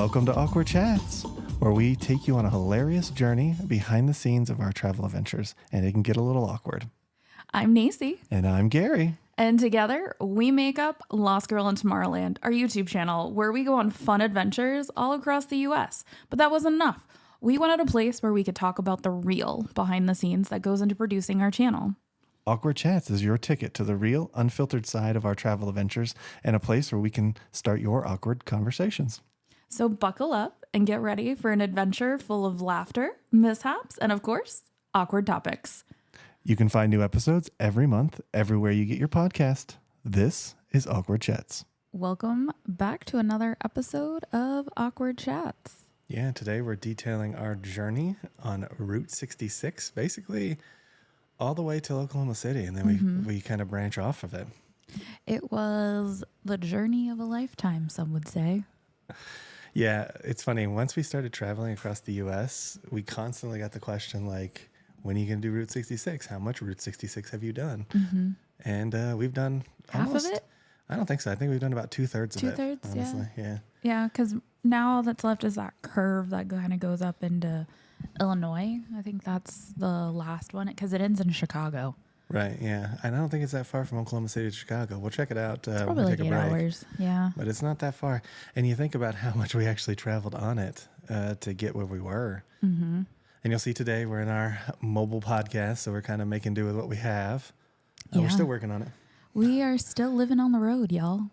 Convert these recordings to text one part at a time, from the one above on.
Welcome to Awkward Chats, where we take you on a hilarious journey behind the scenes of our travel adventures, and it can get a little awkward. I'm Nacy. And I'm Gary. And together, we make up Lost Girl in Tomorrowland, our YouTube channel, where we go on fun adventures all across the U.S. But that wasn't enough. We wanted a place where we could talk about the real behind the scenes that goes into producing our channel. Awkward Chats is your ticket to the real, unfiltered side of our travel adventures and a place where we can start your awkward conversations. So buckle up and get ready for an adventure full of laughter, mishaps, and of course, awkward topics. You can find new episodes every month, everywhere you get your podcast. This is Awkward Chats. Welcome back to another episode of Awkward Chats. Yeah, today we're detailing our journey on Route 66, basically all the way to Oklahoma City, and then we kind of branch off of it. It was the journey of a lifetime, some would say. Yeah, it's funny. Once we started traveling across the U.S., we constantly got the question, like, when are you going to do Route 66? How much Route 66 have you done? Mm-hmm. And we've done half almost, of it? I don't think so. I think we've done about two-thirds of it. Two-thirds, honestly. Yeah. Yeah, because now all that's left is that curve that kind of goes up into Illinois. I think that's the last one because it ends in Chicago. Right, yeah. And I don't think it's that far from Oklahoma City to Chicago. We'll check it out. It's probably like 8 hours. Yeah. But it's not that far. And you think about how much we actually traveled on it to get where we were. Mm-hmm. And you'll see today we're in our mobile podcast, so we're kind of making do with what we have. We're still working on it. We are still living on the road, y'all.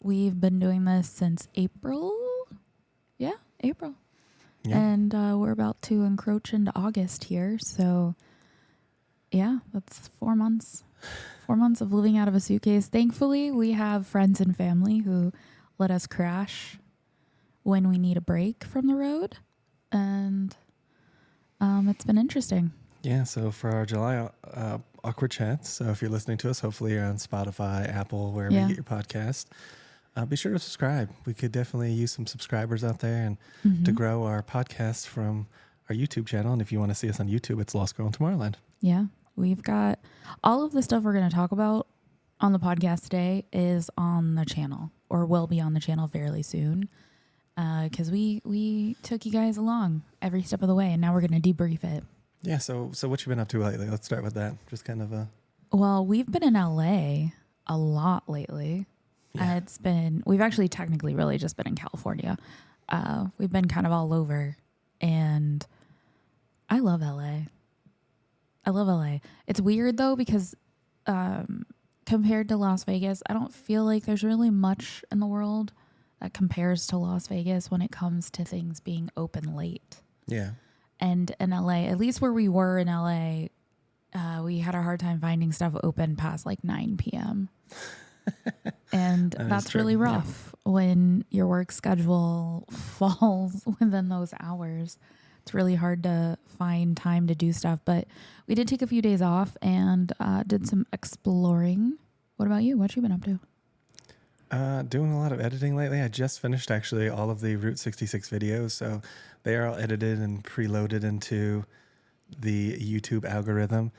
We've been doing this since April. Yeah, April. Yeah. And we're about to encroach into August here. So, yeah, that's 4 months. 4 months of living out of a suitcase. Thankfully, we have friends and family who let us crash when we need a break from the road. And it's been interesting. Yeah, so for our July Awkward Chats, so if you're listening to us, hopefully you're on Spotify, Apple, wherever you get your podcast. Be sure to subscribe. We could definitely use some subscribers out there and to grow our podcast from our YouTube channel. And if you want to see us on YouTube, it's Lost Girl in Tomorrowland. Yeah. We've got all of the stuff we're going to talk about on the podcast today is on the channel or will be on the channel fairly soon. Because we took you guys along every step of the way and now we're going to debrief it. Yeah. So what you been up to lately? Let's start with that. Just kind of Well, we've been in LA a lot lately. Yeah. We've actually technically really just been in California. We've been kind of all over and I love LA. I love LA. It's weird though, because, compared to Las Vegas, I don't feel like there's really much in the world that compares to Las Vegas when it comes to things being open late. Yeah. And in LA, at least where we were in LA, we had a hard time finding stuff open past like 9 p.m. And that's really rough when your work schedule falls within those hours. It's really hard to find time to do stuff, but we did take a few days off and did some exploring. What about you? What you been up to? Doing a lot of editing lately. I just finished actually all of the Route 66 videos, so they are all edited and preloaded into the YouTube algorithm.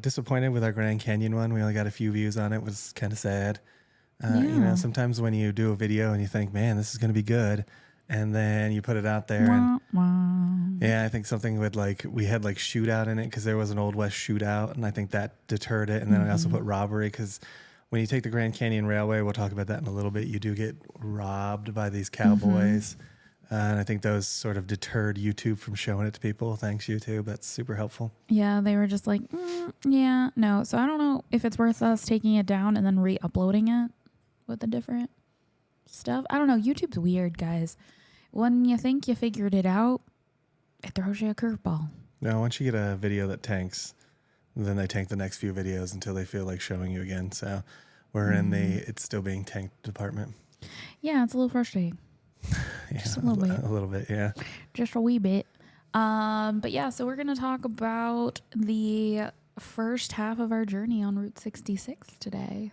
Disappointed with our Grand Canyon one. We only got a few views on it. It was kind of sad. You know, sometimes when you do a video and you think, man, this is going to be good, and then you put it out there and yeah, I think something with we had shootout in it because there was an Old West shootout, and I think that deterred it. And then I also put robbery because when you take the Grand Canyon Railway, we'll talk about that in a little bit, you do get robbed by these cowboys. And I think those sort of deterred YouTube from showing it to people. Thanks, YouTube. That's super helpful. Yeah, they were just like, yeah, no. So I don't know if it's worth us taking it down and then re-uploading it with the different stuff. I don't know. YouTube's weird, guys. When you think you figured it out, it throws you a curveball. No, once you get a video that tanks, then they tank the next few videos until they feel like showing you again. So we're in it's still being tanked department. Yeah, it's a little frustrating. Yeah, just a little bit. A little bit, yeah. Just a wee bit. But yeah, so we're going to talk about the first half of our journey on Route 66 today.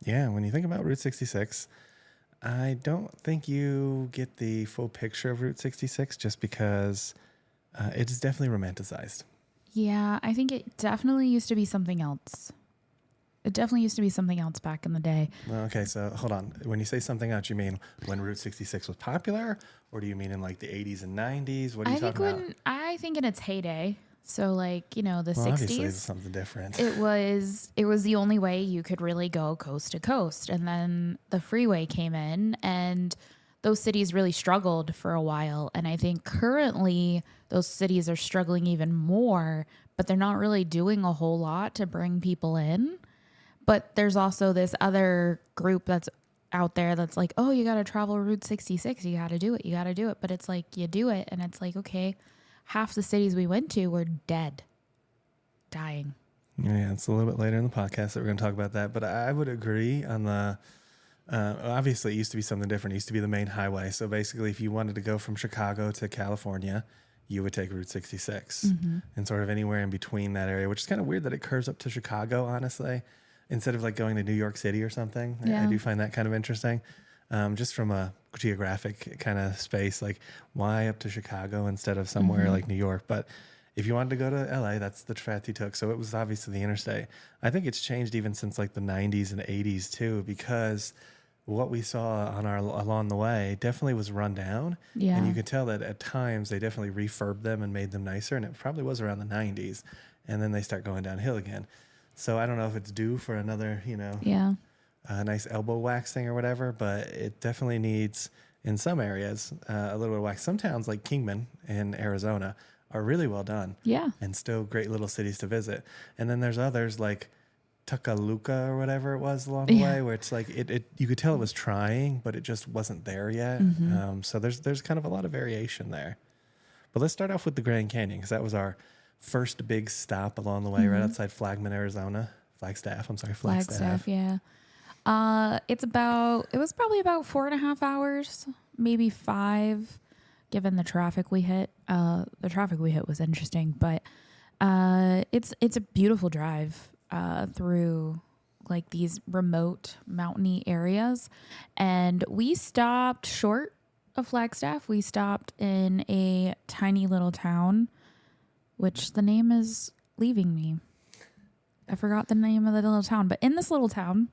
Yeah, when you think about Route 66, I don't think you get the full picture of Route 66 just because it is definitely romanticized. Yeah, I think it definitely used to be something else. It definitely used to be something else back in the day. Okay, so hold on. When you say something else, you mean when Route 66 was popular, or do you mean in like the 80s and 90s? What are you talking about? I think in its heyday, so like, the Well, obviously, it's 60s, something different. it was the only way you could really go coast to coast. And then the freeway came in and those cities really struggled for a while. And I think currently those cities are struggling even more, but they're not really doing a whole lot to bring people in. But there's also this other group that's out there that's like, oh, you got to travel Route 66. You got to do it. You got to do it. But it's like, you do it. And it's like, okay, half the cities we went to were dead, dying. Yeah, it's a little bit later in the podcast that we're going to talk about that. But I would agree on the, obviously, it used to be something different. It used to be the main highway. So basically, if you wanted to go from Chicago to California, you would take Route 66 and sort of anywhere in between that area, which is kind of weird that it curves up to Chicago, honestly, instead of like going to New York City or something. Yeah. I do find that kind of interesting. Just from a geographic kind of space, like why up to Chicago instead of somewhere like New York? But if you wanted to go to LA, that's the path you took. So it was obviously the interstate. I think it's changed even since like the 90s and 80s too, because what we saw on our along the way definitely was run down. Yeah. And you could tell that at times they definitely refurbed them and made them nicer. And it probably was around the 90s. And then they start going downhill again. So I don't know if it's due for another, Yeah. nice elbow waxing or whatever, but it definitely needs, in some areas, a little bit of wax. Some towns like Kingman in Arizona are really well done. Yeah. And still great little cities to visit. And then there's others like Tuckaluka or whatever it was along the way, where it's like it you could tell it was trying, but it just wasn't there yet. So there's kind of a lot of variation there. But let's start off with the Grand Canyon, because that was our first big stop along the way, right outside Flagstaff. I'm sorry, Flagstaff. Yeah. It was probably about 4.5 hours, maybe 5, given the traffic we hit. The traffic we hit was interesting, but it's a beautiful drive through like these remote mountainy areas. And we stopped short of Flagstaff. We stopped in a tiny little town, which the name is leaving me. I forgot the name of the little town, but in this little town,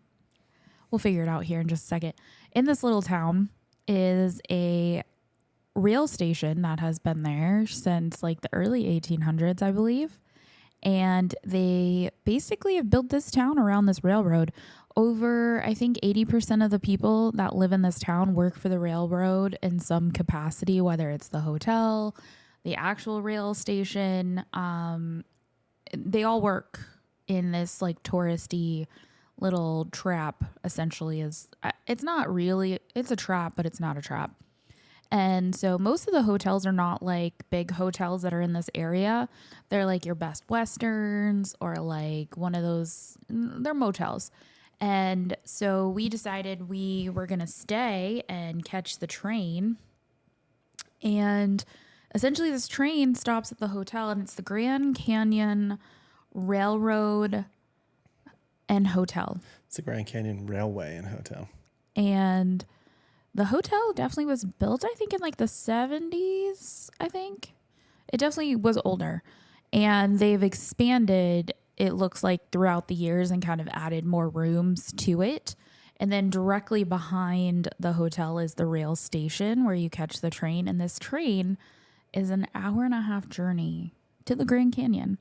we'll figure it out here in just a second. In this little town is a rail station that has been there since like the early 1800s, I believe. And they basically have built this town around this railroad. Over, I think, 80% of the people that live in this town work for the railroad in some capacity, whether it's the hotel, the actual rail station. They all work in this like touristy little trap, essentially. It's not really, it's a trap, but it's not a trap. And so most of the hotels are not like big hotels that are in this area. They're like your Best Westerns or like one of those, they're motels. And so we decided we were going to stay and catch the train. And essentially this train stops at the hotel, and it's the Grand Canyon Railroad and Hotel. It's the Grand Canyon Railway and Hotel. And the hotel definitely was built, I think, in like the 70s, I think. It definitely was older. And they've expanded, it looks like, throughout the years and kind of added more rooms to it. And then directly behind the hotel is the rail station where you catch the train. And this train is an 1.5-hour journey to the Grand Canyon.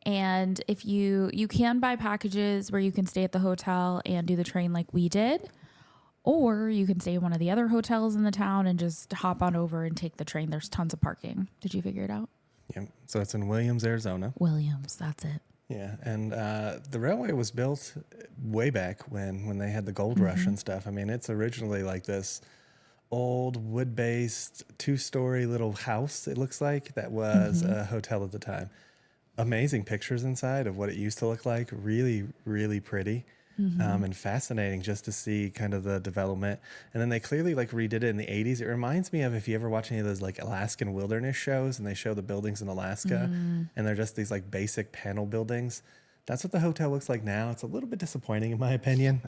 And if you can buy packages where you can stay at the hotel and do the train like we did, or you can stay in one of the other hotels in the town and just hop on over and take the train. There's tons of parking. Did you figure it out? Yeah. So it's in Williams, Arizona. Williams, that's it. Yeah. And the railway was built way back when they had the gold rush and stuff. I mean, it's originally like this old wood-based 2-story little house, it looks like, that was a hotel at the time. Amazing pictures inside of what it used to look like. Really, really pretty. And fascinating just to see kind of the development. And then they clearly like redid it in the 80s. It reminds me of, if you ever watch any of those like Alaskan wilderness shows and they show the buildings in Alaska and they're just these like basic panel buildings. That's what the hotel looks like now. It's a little bit disappointing in my opinion.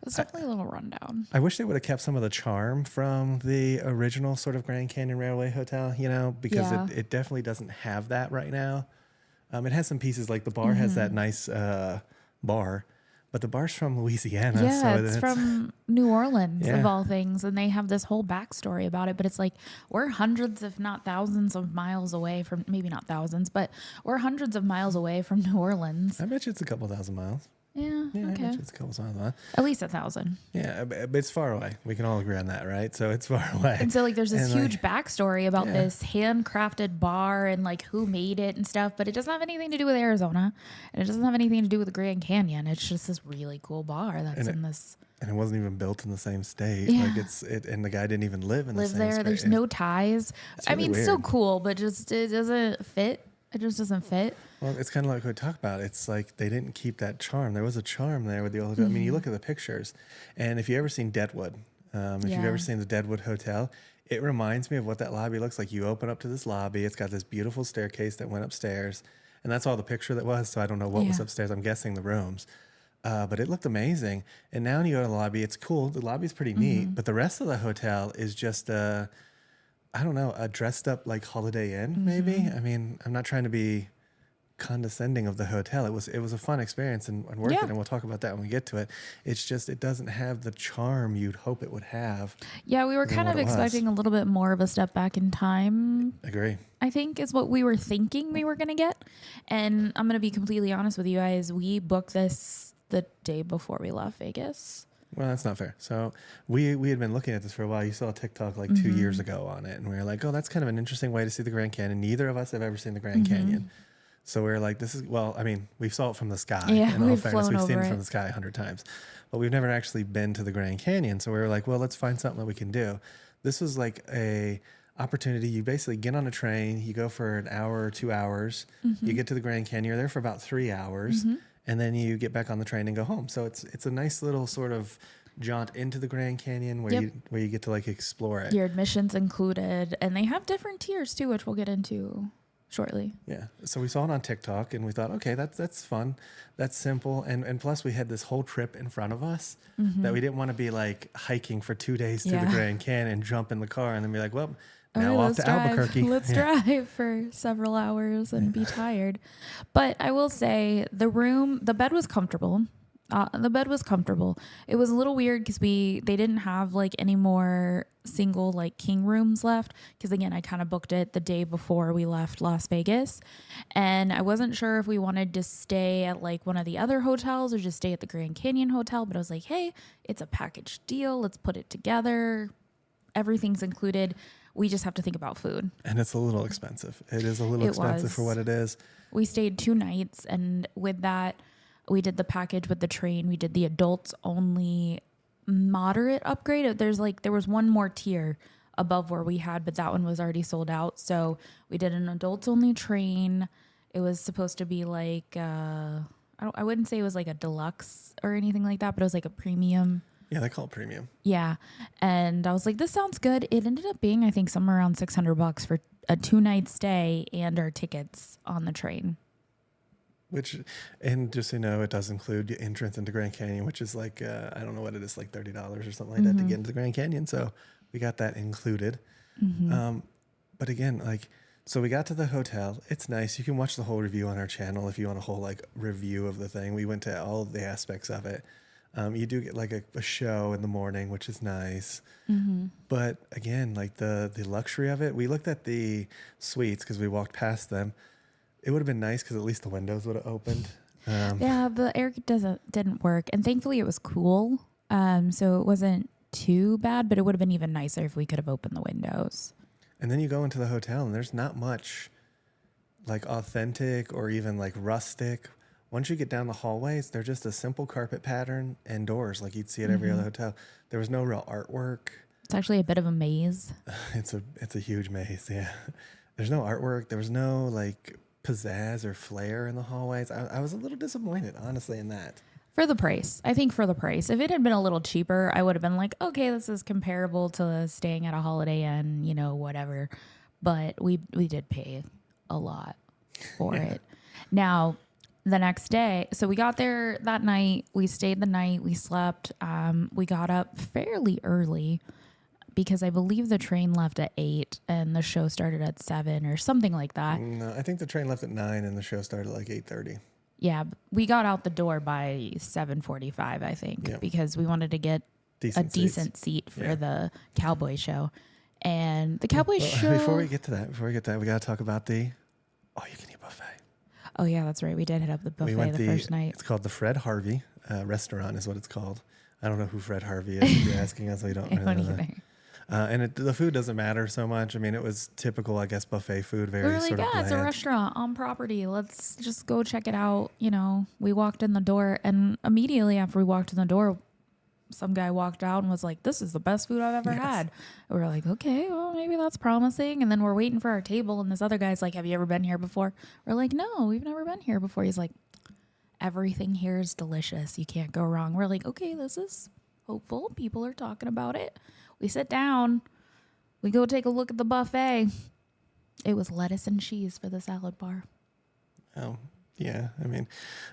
It's definitely a little rundown. I wish they would have kept some of the charm from the original sort of Grand Canyon Railway Hotel, because it definitely doesn't have that right now. It has some pieces, like the bar has that nice bar, but the bar's from Louisiana. Yeah, So it's from New Orleans, Yeah. of all things. And they have this whole backstory about it. But it's like, we're hundreds, if not thousands of miles away from, maybe not thousands, but we're hundreds of miles away from New Orleans. I bet you it's a couple thousand miles. Yeah, Yeah, I okay. bet you it's a couple thousand miles. At least 1,000. Yeah, but it's far away. We can all agree on that, right? So it's far away. And so, like, there's this And, huge backstory about yeah. this handcrafted bar and, like, who made it and stuff. But it doesn't have anything to do with Arizona. And it doesn't have anything to do with the Grand Canyon. It's just this really cool bar that's in this. And it wasn't even built in the same state. Yeah. Like and the guy didn't even live in the same Live there. state. There's no ties. I really mean, still weird. cool, but just it doesn't fit. It just doesn't fit. Well, it's kind of like what we talked about. It's like they didn't keep that charm. There was a charm there with the old hotel. I mean, you look at the pictures, and if you ever seen Deadwood, if you've ever seen the Deadwood Hotel, it reminds me of what that lobby looks like. You open up to this lobby. It's got this beautiful staircase that went upstairs, and that's all the picture that was. So I don't know what was upstairs. I'm guessing the rooms. But it looked amazing. And now when you go to the lobby, it's cool. The lobby's pretty neat. But the rest of the hotel is just I don't know, a dressed up like Holiday Inn, maybe. I mean, I'm not trying to be condescending of the hotel. It was a fun experience and worth it, and we'll talk about that when we get to it. It's just it doesn't have the charm you'd hope it would have. Yeah, we were than kind what of it was. expecting a little bit more of a step back in time. Agree. I think is what we were thinking we were going to get. And I'm going to be completely honest with you guys. We booked this the day before we left Vegas. Well, that's not fair. So we had been looking at this for a while. You saw a TikTok like 2 years ago on it, and we were like, oh, that's kind of an interesting way to see the Grand Canyon. Neither of us have ever seen the Grand Canyon. So we were like, this is, well, I mean, we saw it from the sky. Yeah, in all we've fairness. flown We've seen over it from it. the sky 100 times. But we've never actually been to the Grand Canyon. So we were like, well, let's find something that we can do. This was like a opportunity. You basically get on a train, you go for an hour or 2 hours, you get to the Grand Canyon, you're there for about 3 hours, and then you get back on the train and go home. So it's a nice little sort of jaunt into the Grand Canyon where you get to like explore it. Your admission's included, and they have different tiers too, which we'll get into shortly. Yeah. So we saw it on TikTok and we thought, okay, that's fun. That's simple. And plus we had this whole trip in front of us that we didn't want to be like hiking for 2 days through the Grand Canyon, jump in the car and then be like, well, now off to Albuquerque. Let's drive for several hours and be tired. But I will say the bed was comfortable. The bed was comfortable. It was a little weird because they didn't have like any more single like king rooms left. Because again, I kind of booked it the day before we left Las Vegas, and I wasn't sure if we wanted to stay at like one of the other hotels or just stay at the Grand Canyon Hotel. But I was like, hey, it's a package deal. Let's put it together. Everything's included. We just have to think about food. And it's a little expensive. It is a little expensive for what it is. We stayed 2 nights, and with that, we did the package with the train. We did the adults only moderate upgrade. There was one more tier above where we had, but that one was already sold out. So we did an adults only train. It was supposed to be like, I wouldn't say it was like a deluxe or anything like that, but it was like a premium. Yeah, they call it premium. Yeah. And I was like, this sounds good. It ended up being, I think, somewhere around $600 for a 2-night stay and our tickets on the train. And just so you know, it does include the entrance into Grand Canyon, which is like, I don't know what it is, like $30 or something like that to get into the Grand Canyon. So we got that included. But again, like, so we got to the hotel. It's nice. You can watch the whole review on our channel if you want a whole like review of the thing. We went to all of the aspects of it. You do get like a show in the morning, which is nice. But again, like the luxury of it, we looked at the suites because we walked past them. It would have been nice because at least the windows would have opened. Yeah, the air didn't work, and thankfully it was cool, so it wasn't too bad. But it would have been even nicer if we could have opened the windows. And then you go into the hotel, and there's not much like authentic or even like rustic. Once you get down the hallways, they're just a simple carpet pattern and doors like you'd see at every other hotel. There was no real artwork. It's actually a bit of a maze. It's a huge maze. Yeah, there's no artwork. There was no like pizzazz or flair in the hallways. I was a little disappointed, honestly, in that. For the price. I think for the price. If it had been a little cheaper, I would have been like, okay, this is comparable to staying at a Holiday Inn, whatever. But we did pay a lot for it. Now, the next day, so we got there that night. We stayed the night. We slept. We got up fairly early because I believe the train left at 8 and the show started at 7 or something like that. No, I think the train left at 9 and the show started at like 8:30. Yeah, we got out the door by 7:45, I think, Yeah. because we wanted to get a decent seat for the cowboy show. And the cowboy show... Before we get to that, we got to talk about the all-you-can-eat buffet. Oh, yeah, that's right. We did hit up the buffet the first night. It's called the Fred Harvey restaurant is what it's called. I don't know who Fred Harvey is. If you're asking us, we don't really know that. And the food doesn't matter so much. I mean, it was typical, I guess, buffet food. Very we were like, sort of bland. it's a restaurant on property. Let's just go check it out. You know, we walked in the door, and immediately after we walked in the door, some guy walked out and was like, this is the best food I've ever had. And we're like, okay, well, maybe that's promising. And then we're waiting for our table, and this other guy's like, have you ever been here before? We're like, no, we've never been here before. He's like, everything here is delicious. You can't go wrong. We're like, okay, this is hopeful. People are talking about it. We sit down. We go take a look at the buffet. It was lettuce and cheese for the salad bar. Oh, yeah. I mean,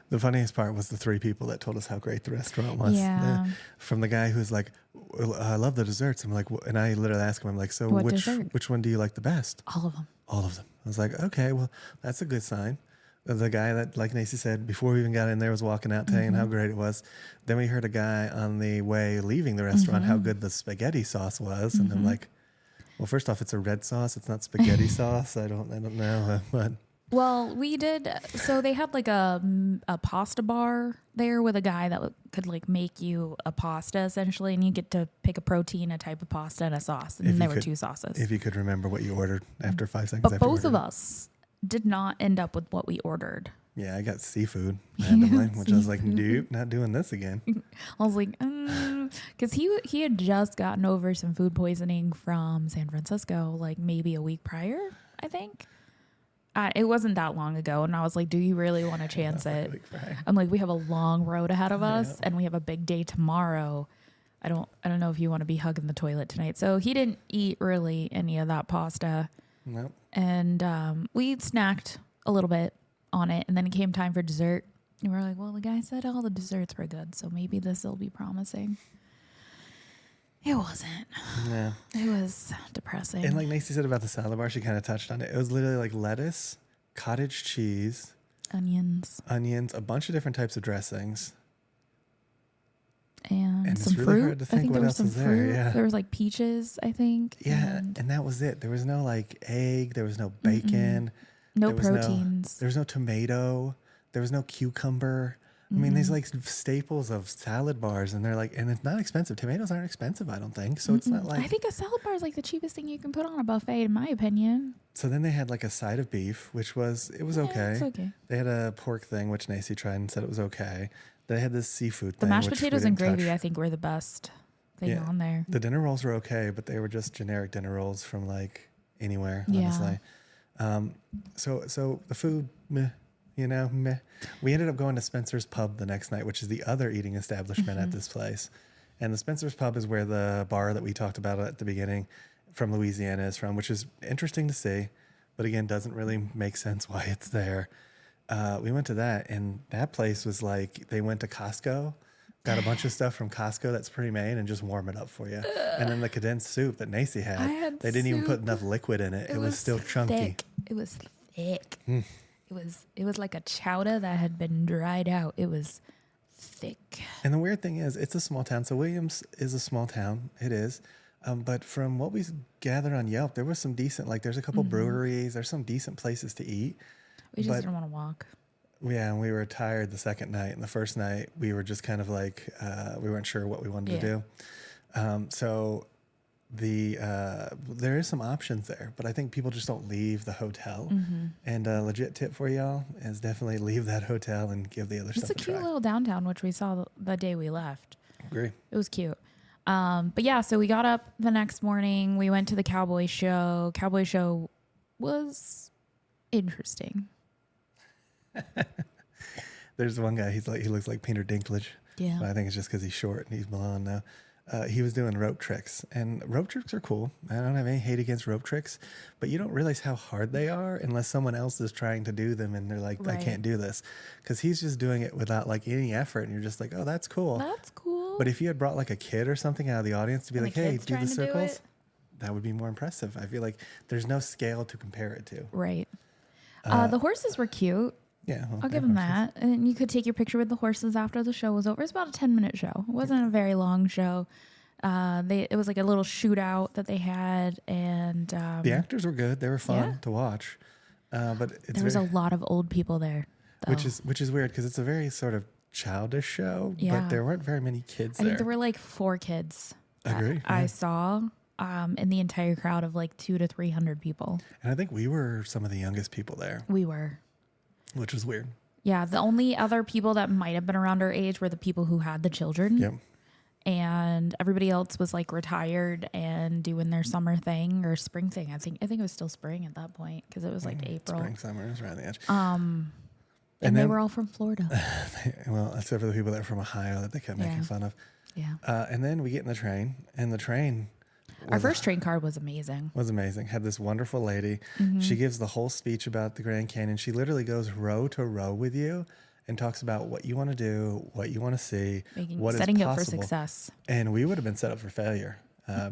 the funniest part was the three people that told us how great the restaurant was. Yeah. From the guy who's like, well, I love the desserts. I'm like, and I literally asked him, I'm like, so which one do you like the best? All of them. All of them. I was like, okay, well, that's a good sign. The guy that, like Nacy said, before we even got in there was walking out telling how great it was. Then we heard a guy on the way leaving the restaurant how good the spaghetti sauce was. And I'm like, well, first off, it's a red sauce. It's not spaghetti sauce. I don't know. But well, we did. So they had like a pasta bar there with a guy that could like make you a pasta essentially. And you get to pick a protein, a type of pasta, and a sauce. And there were two sauces. If you could remember what you ordered after 5 seconds. But both of us did not end up with what we ordered. Yeah, I got seafood randomly, which I was like, nope, not doing this again. I was like, because he had just gotten over some food poisoning from San Francisco, like maybe a week prior, I think. It wasn't that long ago, and I was like, do you really want to chance it? I'm like, we have a long road ahead of us, and we have a big day tomorrow. I don't know if you want to be hugging the toilet tonight. So he didn't eat really any of that pasta. Nope. And we snacked a little bit on it, and then it came time for dessert. And we're like, well, the guy said all the desserts were good, so maybe this will be promising. It wasn't. Yeah. It was depressing. And like Nacy said about the salad bar, she kind of touched on it. It was literally like lettuce, cottage cheese, onions, a bunch of different types of dressings. And some it's really fruit. hard to think I think what there was else some is there. fruit. Yeah. There was like peaches, I think. Yeah, and that was it. There was no like egg. There was no bacon. No proteins. There was no tomato. There was no cucumber. I mean, these like staples of salad bars, and they're like, and it's not expensive. Tomatoes aren't expensive, I don't think. So it's not like. I think a salad bar is like the cheapest thing you can put on a buffet, in my opinion. So then they had like a side of beef, which was okay. It's okay. They had a pork thing, which Nacy tried and said it was okay. They had this seafood thing. The mashed which potatoes we and didn't gravy, touch. I think, were the best thing on there. The dinner rolls were okay, but they were just generic dinner rolls from like anywhere, Yeah. honestly. So the food, meh. Meh. We ended up going to Spencer's Pub the next night, which is the other eating establishment at this place. And the Spencer's Pub is where the bar that we talked about at the beginning from Louisiana is from, which is interesting to see, but again, doesn't really make sense why it's there. We went to that, and that place was like, they went to Costco, got a bunch of stuff from Costco that's pre-made, and just warm it up for you. And then the condensed soup that Nacy had they didn't even put enough liquid in it. It was still chunky. Thick. It was thick. It was like a chowder that had been dried out. It was thick. And the weird thing is, it's a small town. So Williams is a small town. It is. But from what we gathered on Yelp, there was some decent, like there's a couple breweries. There's some decent places to eat. We just didn't want to walk. Yeah, and we were tired the second night. And the first night, we were just kind of like, we weren't sure what we wanted to do. So there is some options there, but I think people just don't leave the hotel. And a legit tip for y'all is definitely leave that hotel and give the other stuff a try. It's a cute little downtown, which we saw the day we left. Agree. It was cute. But yeah, so we got up the next morning. We went to the cowboy show. Cowboy show was interesting. There's one guy, he looks like Peter Dinklage. Yeah. But I think it's just because he's short and he's blonde now. He was doing rope tricks, and rope tricks are cool. I don't have any hate against rope tricks, but you don't realize how hard they are unless someone else is trying to do them and they're like, I can't do this. Because he's just doing it without like any effort, and you're just like, oh, that's cool. That's cool. But if you had brought like a kid or something out of the audience to be like, hey, do the circles, that would be more impressive. I feel like there's no scale to compare it to. Right. The horses were cute. Yeah, well, I'll they give have them horses. that. And you could take your picture with the horses after the show was over. It's about a 10-minute show. It wasn't a very long show. It was like a little shootout that they had, and The actors were good. They were yeah, fun to watch. But it's there was a very, lot of old people there, though. which is weird because it's a very sort of childish show, but Yeah. there weren't very many kids I there. think there were like 4 kids that Agree, I yeah. saw in the entire crowd of like 200 to 300 people. And I think we were some of the youngest people there, We were. which was weird. Yeah, the only other people that might have been around our age were the people who had the children. Yep. And everybody else was like retired and doing their summer thing or spring thing. I think it was still spring at that point because it was like April. Spring, summer, it was around the edge. And they then- were all from Florida. Well, except for the people that were from Ohio that they kept making Yeah. fun of. Yeah. And then we get in the train, and the train Our first train card was amazing. was amazing. Had this wonderful lady. Mm-hmm. She gives the whole speech about the Grand Canyon. She literally goes row to row with you and talks about what you want to do, what you want to see, what is Setting you up for possible. success. And we would have been set up for failure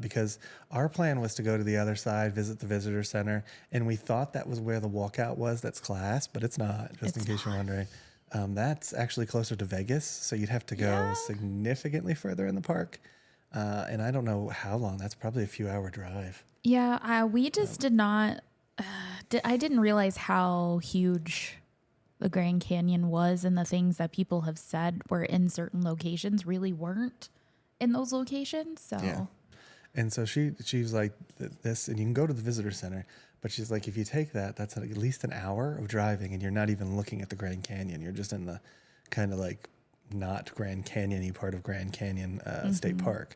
because our plan was to go to the other side, visit the visitor center, and we thought that was where the walkout was. That's class, but it's not, just in case you're wondering. That's actually closer to Vegas, so you'd have to go significantly further in the park. And I don't know how long. That's probably a few-hour drive. Yeah, we just did not. I didn't realize how huge the Grand Canyon was, and the things that people have said were in certain locations really weren't in those locations. So Yeah. And so she was like this, and you can go to the visitor center, but she's like, if you take that, that's at least an hour of driving, and you're not even looking at the Grand Canyon. You're just in the kind of like not Grand Canyon-y part of Grand Canyon State Park.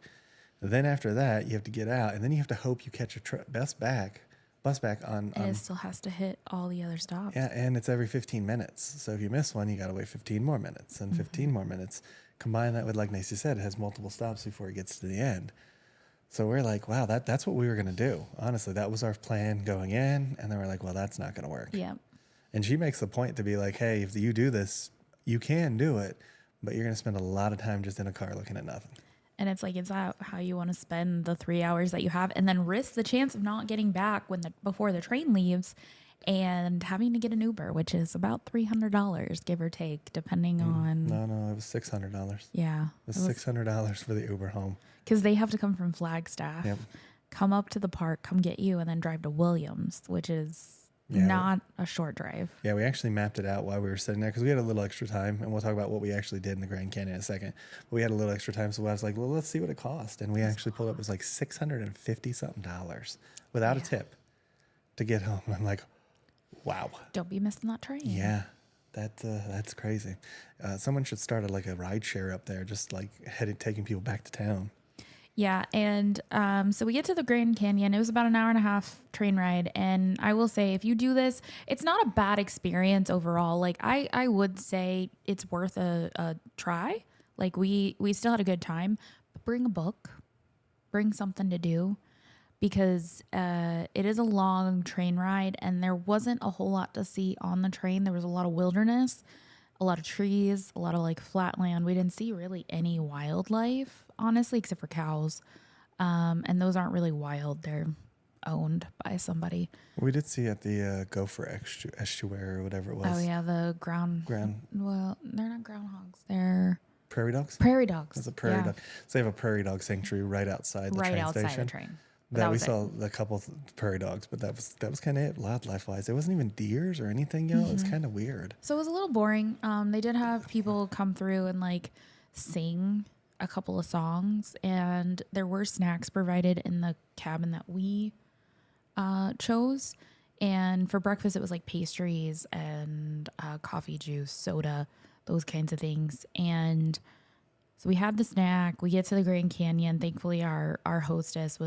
Then after that, you have to get out, and then you have to hope you catch a bus back on. and it still has to hit all the other stops. Yeah, and it's every 15 minutes. So if you miss one, you got to wait 15 more minutes, and 15 more minutes. Combine that with, like Nacy said, it has multiple stops before it gets to the end. So we're like, wow, that's what we were going to do. Honestly, that was our plan going in. And then we're like, well, that's not going to work. Yeah. And she makes the point to be like, hey, if you do this, you can do it, but you're going to spend a lot of time just in a car looking at nothing. And it's like, is that how you want to spend the 3 hours that you have, and then risk the chance of not getting back before the train leaves, and having to get an Uber, which is about $300, give or take, depending on. No, it was $600. Yeah, It was $600 for the Uber home. because they have to come from Flagstaff, Yep. come up to the park, come get you, and then drive to Williams, which is not a short drive. Yeah, we actually mapped it out while we were sitting there because we had a little extra time, and we'll talk about what we actually did in the Grand Canyon in a second. But we had a little extra time, so I was like, well, let's see what it cost. And we actually pulled up, it was like $650-something without a tip to get home. I'm like, wow. Don't be missing that train. Yeah, that's crazy. Someone should start a ride share up there, just like taking people back to town. Yeah, and so we get to the Grand Canyon. It was about an hour and a half train ride, and I will say, if you do this, it's not a bad experience overall. Like I would say it's worth a try. Like we still had a good time, but bring a book, bring something to do, because it is a long train ride, and there wasn't a whole lot to see on the train. There was a lot of wilderness, a lot of trees, a lot of like flat land. We didn't see really any wildlife, honestly, except for cows. And those aren't really wild. They're owned by somebody. We did see at the Gopher Estuary or whatever it was. Oh yeah, the ground. Well, they're not groundhogs. They're Prairie dogs? prairie dogs. It's a prairie dog. So they have a prairie dog sanctuary right outside the train station. the train. That we was it. saw a couple of prairie dogs, but that was kind of it, wildlife wise. There wasn't even deers or anything, It was kind of weird. So it was a little boring. They did have people come through and like sing a couple of songs, and there were snacks provided in the cabin that we chose. And for breakfast, it was like pastries and coffee, juice, soda, those kinds of things. And so we had the snack. We get to the Grand Canyon. Thankfully, our hostess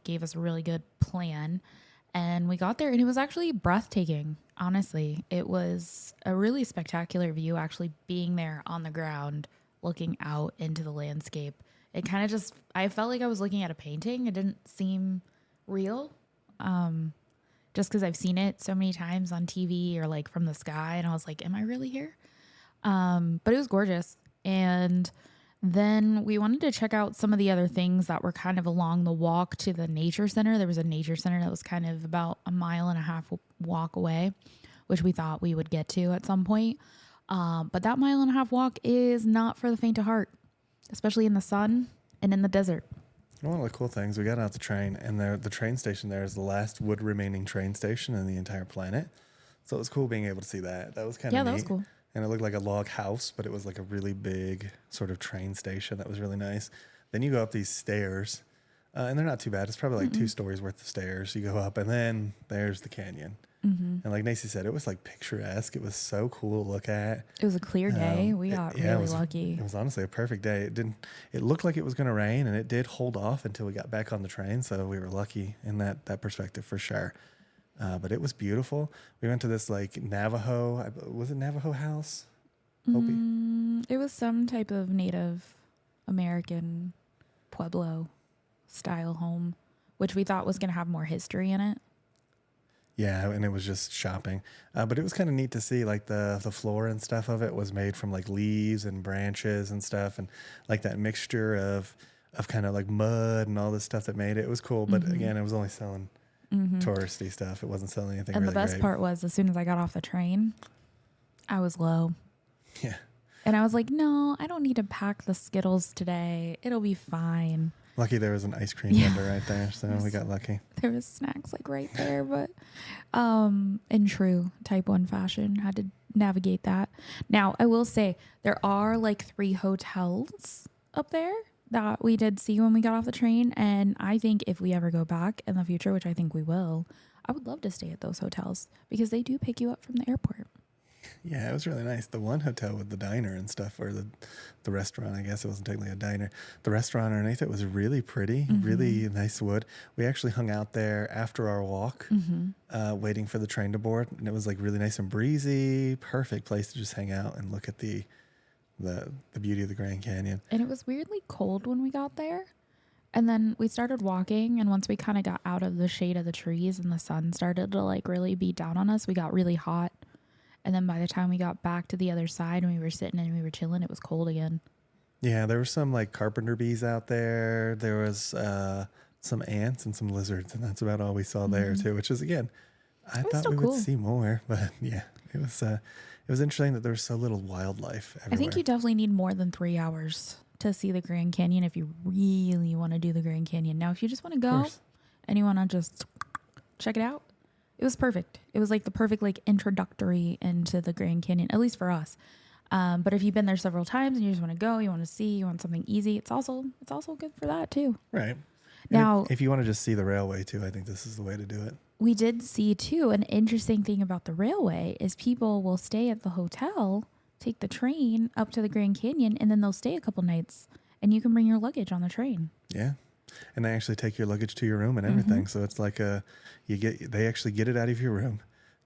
gave us a really good plan. And we got there, and it was actually breathtaking. Honestly, it was a really spectacular view, actually being there on the ground, looking out into the landscape. It kind of I felt like I was looking at a painting. It didn't seem real. Just because I've seen it so many times on TV or like from the sky. And I was like, am I really here? But it was gorgeous. And then we wanted to check out some of the other things that were kind of along the walk to the nature center. There was a nature center that was kind of about a 1.5 mile walk away, which we thought we would get to at some point. But that 1.5 mile walk is not for the faint of heart, especially in the sun and in the desert. One of the cool things, we got out the train, and the train station there is the last wood remaining train station in the entire planet. So it was cool being able to see that. That was kind of neat. That was cool. And it looked like a log house, but it was like a really big sort of train station. That was really nice. Then you go up these stairs, and they're not too bad. It's probably like 2 stories worth of stairs. You go up, and then there's the canyon. And like Nacy said, it was like picturesque. It was so cool to look at. It was a clear day. We got really lucky. It was honestly a perfect day. It looked like it was going to rain, and it did hold off until we got back on the train. So we were lucky in that perspective for sure. But it was beautiful. We went to this like Navajo, was it Navajo house? It was some type of Native American Pueblo style home, which we thought was going to have more history in it. Yeah, and it was just shopping. But it was kind of neat to see like the floor and stuff of it was made from like leaves and branches and stuff, and like that mixture of kind of like mud and all this stuff that made it. It was cool, but again, it was only selling touristy stuff. It wasn't selling anything and really the best great. part was, as soon as I got off the train, I was low. Yeah. And I was like, no, I don't need to pack the Skittles today. It'll be fine. Lucky there was an ice cream vendor right there, so we got lucky. There was snacks like right there, but in true type 1 fashion, had to navigate that. Now, I will say there are like 3 hotels up there that we did see when we got off the train, and I think if we ever go back in the future, which I think we will, I would love to stay at those hotels because they do pick you up from the airport. Yeah, it was really nice. The one hotel with the diner and stuff, or the restaurant, I guess it wasn't technically a diner. The restaurant underneath it was really pretty, really nice wood. We actually hung out there after our walk, waiting for the train to board, and it was like really nice and breezy. Perfect place to just hang out and look at the beauty of the Grand Canyon. And it was weirdly cold when we got there. And then we started walking, and once we kind of got out of the shade of the trees and the sun started to like really beat down on us, we got really hot. And then by the time we got back to the other side and we were sitting and we were chilling, it was cold again. Yeah, there were some like carpenter bees out there. There was some ants and some lizards, and that's about all we saw there too, which is, again, I thought we would see more. But yeah, it was interesting that there was so little wildlife everywhere. I think you definitely need more than 3 hours to see the Grand Canyon if you really want to do the Grand Canyon. Now, if you just want to go and you want to just check it out, it was perfect. It was like the perfect like introductory into the Grand Canyon, at least for us. But if you've been there several times and you just want to go, you want to see, you want something easy, it's also good for that too. Right. Now, if you want to just see the railway too, I think this is the way to do it. We did see too, an interesting thing about the railway is people will stay at the hotel, take the train up to the Grand Canyon, and then they'll stay a couple nights, and you can bring your luggage on the train. Yeah. And they actually take your luggage to your room and everything. So it's like they actually get it out of your room,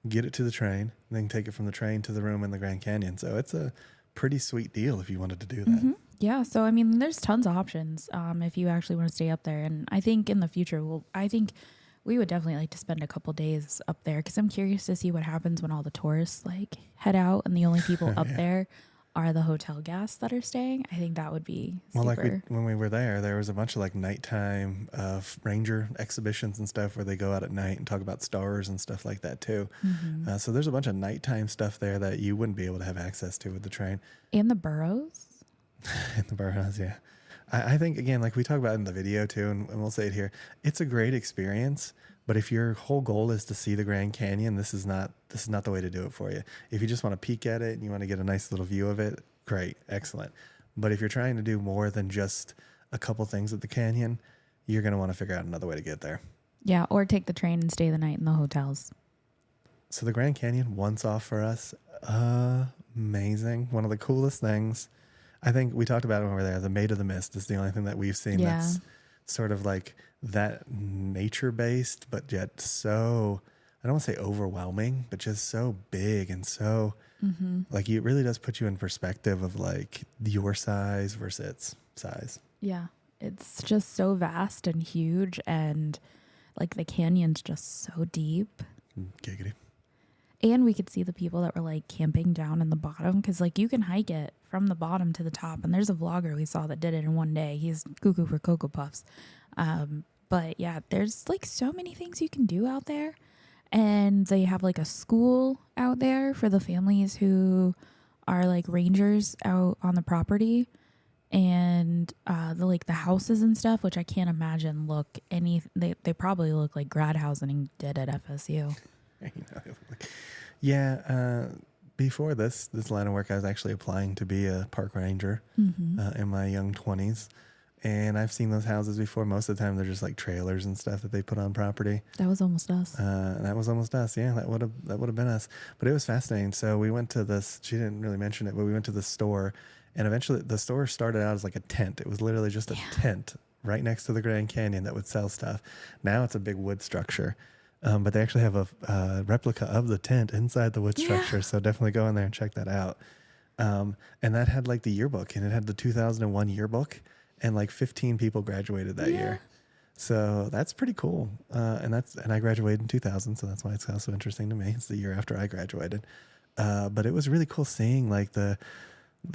get it to the train, and then take it from the train to the room in the Grand Canyon. So it's a pretty sweet deal if you wanted to do that. Yeah. So, I mean, there's tons of options if you actually want to stay up there. And I think in the future, I think we would definitely like to spend a couple days up there because I'm curious to see what happens when all the tourists like head out and the only people up there are the hotel guests that are staying. I think that would be super. Well, like when we were there was a bunch of like nighttime ranger exhibitions and stuff where they go out at night and talk about stars and stuff like that too. So there's a bunch of nighttime stuff there that you wouldn't be able to have access to with the train. And the burrows. In the burrows, yeah. I think, again, like we talk about in the video too, and we'll say it here, it's a great experience. But if your whole goal is to see the Grand Canyon, this is not the way to do it for you. If you just want to peek at it and you want to get a nice little view of it, great, excellent. But if you're trying to do more than just a couple things at the canyon, you're going to want to figure out another way to get there. Yeah, or take the train and stay the night in the hotels. So the Grand Canyon, once off for us, amazing. One of the coolest things. I think we talked about it when we were there. The Maid of the Mist is the only thing that we've seen that's sort of like that nature-based, but yet so, I don't want to say overwhelming, but just so big and so, like, it really does put you in perspective of like your size versus its size. Yeah, it's just so vast and huge, and like the canyon's just so deep. Giggity. And we could see the people that were like camping down in the bottom because like you can hike it from the bottom to the top. And there's a vlogger we saw that did it in one day. He's cuckoo for Cocoa Puffs. But yeah, there's like so many things you can do out there. And they have like a school out there for the families who are like rangers out on the property. And the houses and stuff, which I can't imagine they probably look like grad housing did at FSU. Yeah, before this line of work, I was actually applying to be a park ranger in my young 20s. And I've seen those houses before. Most of the time, they're just like trailers and stuff that they put on property. That was almost us. That was almost us. Yeah, that would have been us. But it was fascinating. So we went to this. She didn't really mention it, but we went to the store, and eventually the store started out as like a tent. It was literally just a tent right next to the Grand Canyon that would sell stuff. Now it's a big wood structure. But they actually have a replica of the tent inside the wood structure. So definitely go in there and check that out. And that had like the yearbook, and it had the 2001 yearbook, and like 15 people graduated that year. So that's pretty cool. And I graduated in 2000. So that's why it's also interesting to me. It's the year after I graduated. But it was really cool seeing like the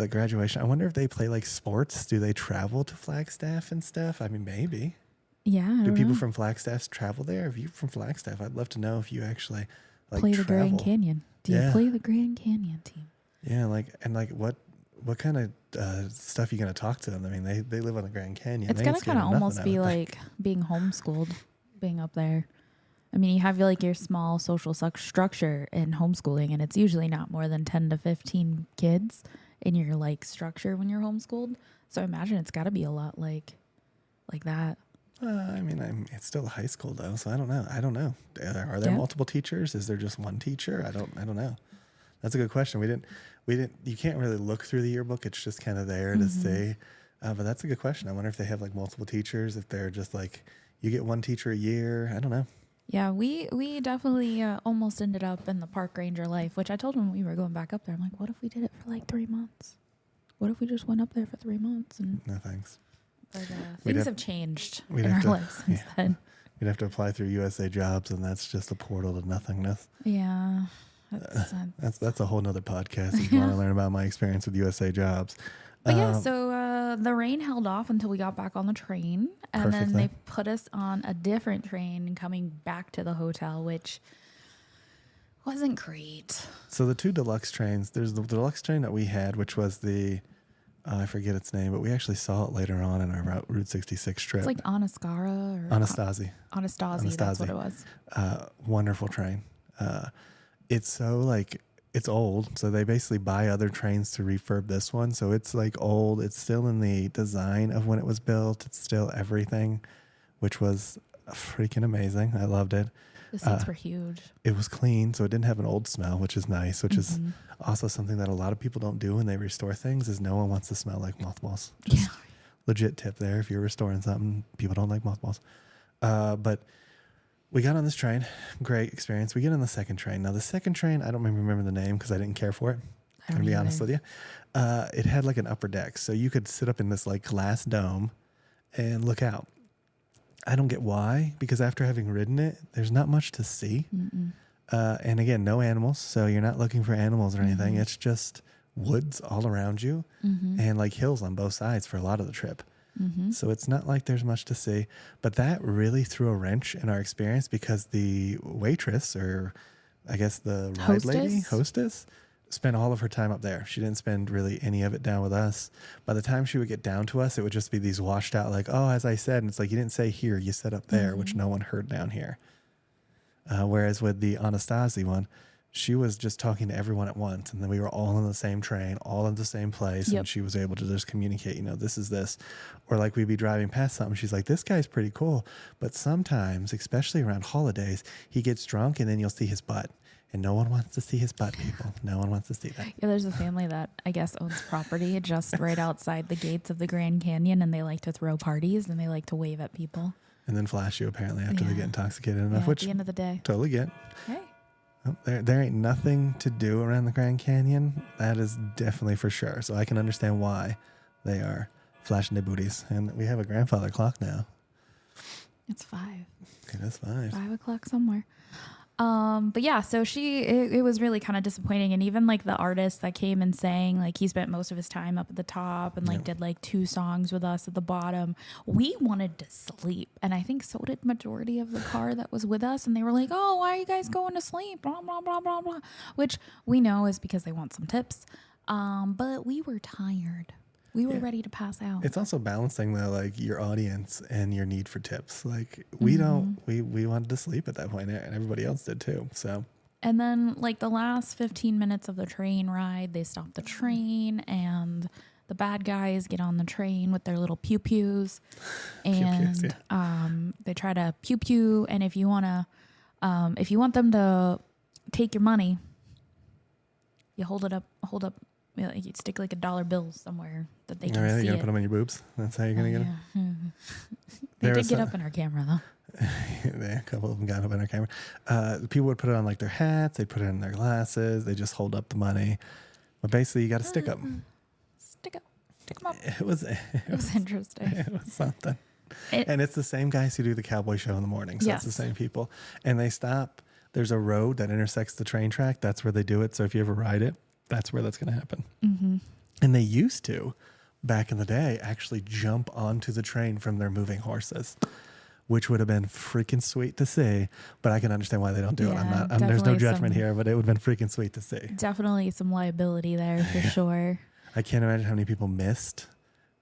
graduation. I wonder if they play like sports. Do they travel to Flagstaff and stuff? I mean, maybe. Yeah. Do people from Flagstaff travel there? If you're from Flagstaff, I'd love to know if you actually like play the travel. Grand Canyon. Do you play the Grand Canyon team? Yeah, what kind of stuff are you going to talk to them? I mean, they live on the Grand Canyon. It's going to kind of almost be like being homeschooled, being up there. I mean, you have like your small social structure in homeschooling, and it's usually not more than 10 to 15 kids in your like structure when you're homeschooled. So I imagine it's got to be a lot like that. I mean, it's still high school though, so I don't know. Are there multiple teachers? Is there just one teacher? I don't know. That's a good question. We didn't. You can't really look through the yearbook. It's just kind of there to see. But that's a good question. I wonder if they have like multiple teachers. If they're just like you get one teacher a year. I don't know. Yeah, we definitely almost ended up in the park ranger life, which I told them we were going back up there. I'm like, what if we did it for like 3 months? What if we just went up there for 3 months? And no thanks. But things have changed in our lives since yeah. then. We'd have to apply through USA Jobs, and that's just a portal to nothingness. Yeah. That's a whole nother podcast if you want to learn about my experience with USA Jobs. But so the rain held off until we got back on the train, and then they put us on a different train coming back to the hotel, which wasn't great. So the two deluxe trains, there's the deluxe train that we had, which was the I forget its name, but we actually saw it later on in our Route 66 trip. It's like Anastasia or Anastasi. Anastasi, that's what it was. Wonderful train. It's so like, it's old. So they basically buy other trains to refurb this one. So it's like old. It's still in the design of when it was built. It's still everything, which was freaking amazing. I loved it. The seats were huge. It was clean, so it didn't have an old smell, which is nice, which is also something that a lot of people don't do when they restore things, is no one wants to smell like mothballs. Just legit tip there. If you're restoring something, people don't like mothballs. But we got on this train. Great experience. We get on the second train. Now, the second train, I don't remember the name because I didn't care for it. I'm going to be honest with you. It had like an upper deck, so you could sit up in this like glass dome and look out. I don't get why, because after having ridden it, there's not much to see. And again, no animals. So you're not looking for animals or anything. It's just woods all around you and like hills on both sides for a lot of the trip. So it's not like there's much to see. But that really threw a wrench in our experience because the waitress, or I guess the hostess, spent all of her time up there. She didn't spend really any of it down with us. By the time she would get down to us, it would just be these washed out like, oh, as I said. And it's like, you didn't say here, you said up there, which no one heard down here. Whereas with the Anastasi one, she was just talking to everyone at once. And then we were all on the same train, all in the same place. And she was able to just communicate, this is this. Or like we'd be driving past something. She's like, this guy's pretty cool. But sometimes, especially around holidays, he gets drunk and then you'll see his butt. And no one wants to see his butt, people. No one wants to see that. Yeah, there's a family that I guess owns property just right outside the gates of the Grand Canyon, and they like to throw parties and they like to wave at people. And then flash you apparently after they get intoxicated enough, which at the end of the day. Totally get. Hey. Oh, there ain't nothing to do around the Grand Canyon. That is definitely for sure. So I can understand why they are flashing their booties. And we have a grandfather clock now. It's 5. It is 5. 5 o'clock somewhere. But yeah, so it was really kind of disappointing. And even like the artist that came and sang, like he spent most of his time up at the top and like did like 2 songs with us at the bottom. We wanted to sleep. And I think so did majority of the car that was with us. And they were like, oh, why are you guys going to sleep? Blah, blah, blah, blah, blah. Which we know is because they want some tips. But we were tired. We were ready to pass out. It's also balancing though, like your audience and your need for tips. Like we wanted to sleep at that point, and everybody else did too. So. And then like the last 15 minutes of the train ride, they stop the train and the bad guys get on the train with their little pew pews, and they try to pew pew. And if you want them to take your money, you hold up. You stick like $1 bill somewhere that they can really? see. You're gonna it. put them in your boobs? That's how you're gonna get them? They did get up in our camera though. A couple of them got up in our camera. People would put it on like their hats. They'd put it in their glasses. They just hold up the money. But basically you got to stick them. Stick them up. It was interesting. It was something. And it's the same guys who do the cowboy show in the morning. So it's the same people. And they stop. There's a road that intersects the train track. That's where they do it. So if you ever ride it, that's where that's going to happen. Mm-hmm. And they used to, back in the day, actually jump onto the train from their moving horses, which would have been freaking sweet to see. But I can understand why they don't do it. There's no judgment here, but it would have been freaking sweet to see. Definitely some liability there for sure. I can't imagine how many people missed.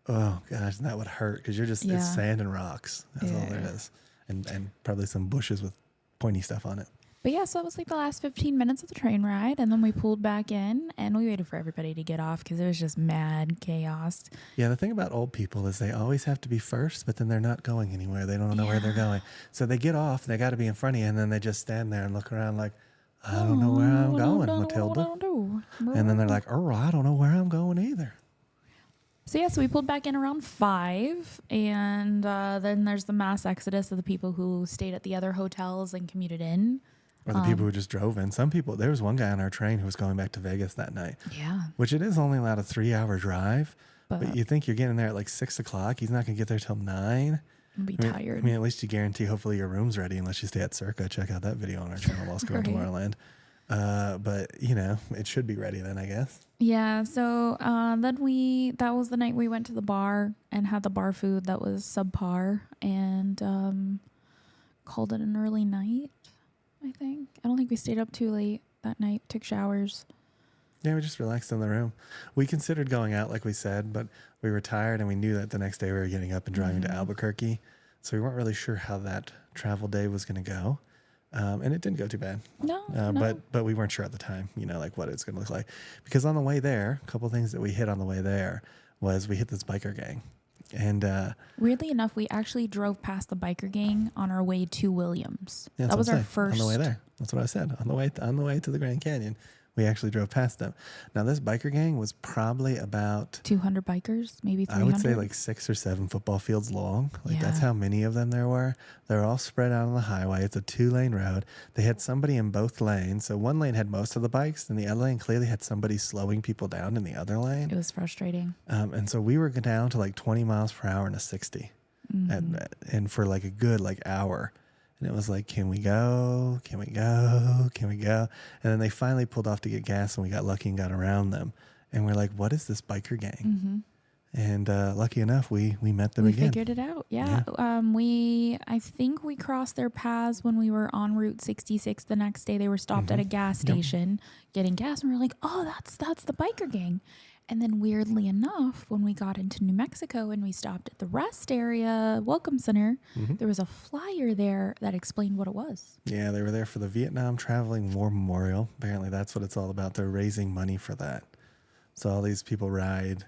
Oh gosh, that would hurt because you're just it's sand and rocks. That's all there is, and probably some bushes with pointy stuff on it. But yeah, so it was like the last 15 minutes of the train ride, and then we pulled back in, and we waited for everybody to get off because it was just mad chaos. Yeah, the thing about old people is they always have to be first, but then they're not going anywhere. They don't know where they're going. So they get off, and they got to be in front of you, and then they just stand there and look around like, I don't know where I'm going, Matilda. And then they're like, oh, I don't know where I'm going either. So yeah, so we pulled back in around 5, and then there's the mass exodus of the people who stayed at the other hotels and commuted in. Or the people who just drove in. Some people, there was one guy on our train who was going back to Vegas that night. Yeah. Which it is only about a 3-hour drive. But you think you're getting there at like 6 o'clock. He's not going to get there till 9. I'll be tired. I mean, at least you guarantee hopefully your room's ready unless you stay at Circa. Check out that video on our channel, Lost Girl Tomorrowland. But, it should be ready then, I guess. Yeah. So then that was the night we went to the bar and had the bar food that was subpar and called it an early night. I think. I don't think we stayed up too late that night, took showers. Yeah, we just relaxed in the room. We considered going out, like we said, but we were tired and we knew that the next day we were getting up and driving to Albuquerque. So we weren't really sure how that travel day was going to go. And it didn't go too bad. No. But we weren't sure at the time, like what it's going to look like. Because on the way there, a couple of things that we hit on the way there was we hit this biker gang. And weirdly enough, we actually drove past the biker gang on our way to Williams. Yeah, that was our first on the way there. That's what I said. On the way to the Grand Canyon, we actually drove past them. Now this biker gang was probably about 200 bikers, maybe 300. I would say like 6 or 7 football fields long. That's how many of them there were. They're all spread out on the highway. It's a 2-lane road. They had somebody in both lanes. So one lane had most of the bikes, and the other lane clearly had somebody slowing people down in the other lane. It was frustrating. And so we were down to like 20 miles per hour and a 60, and for like a good hour. And it was like, can we go? Can we go? Can we go? And then they finally pulled off to get gas, and we got lucky and got around them. And we're like, what is this biker gang? And lucky enough, we met them again. We figured it out. Yeah. I think we crossed their paths when we were on Route 66 the next day. They were stopped at a gas station getting gas, and we were like, oh, that's the biker gang. And then weirdly enough, when we got into New Mexico and we stopped at the rest area welcome center, there was a flyer there that explained what it was. Yeah, they were there for the Vietnam Traveling War Memorial. Apparently that's what it's all about. They're raising money for that. So all these people ride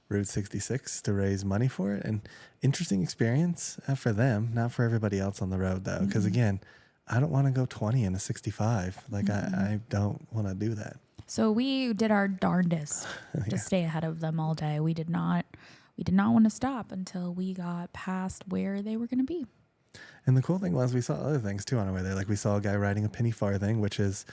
Route 66 to raise money for it. And interesting experience for them, not for everybody else on the road though. Because again, I don't want to go 20 in a 65. I don't want to do that. So we did our darndest to stay ahead of them all day. We did not want to stop until we got past where they were going to be. And the cool thing was we saw other things too on our way there. Like we saw a guy riding a penny farthing, which is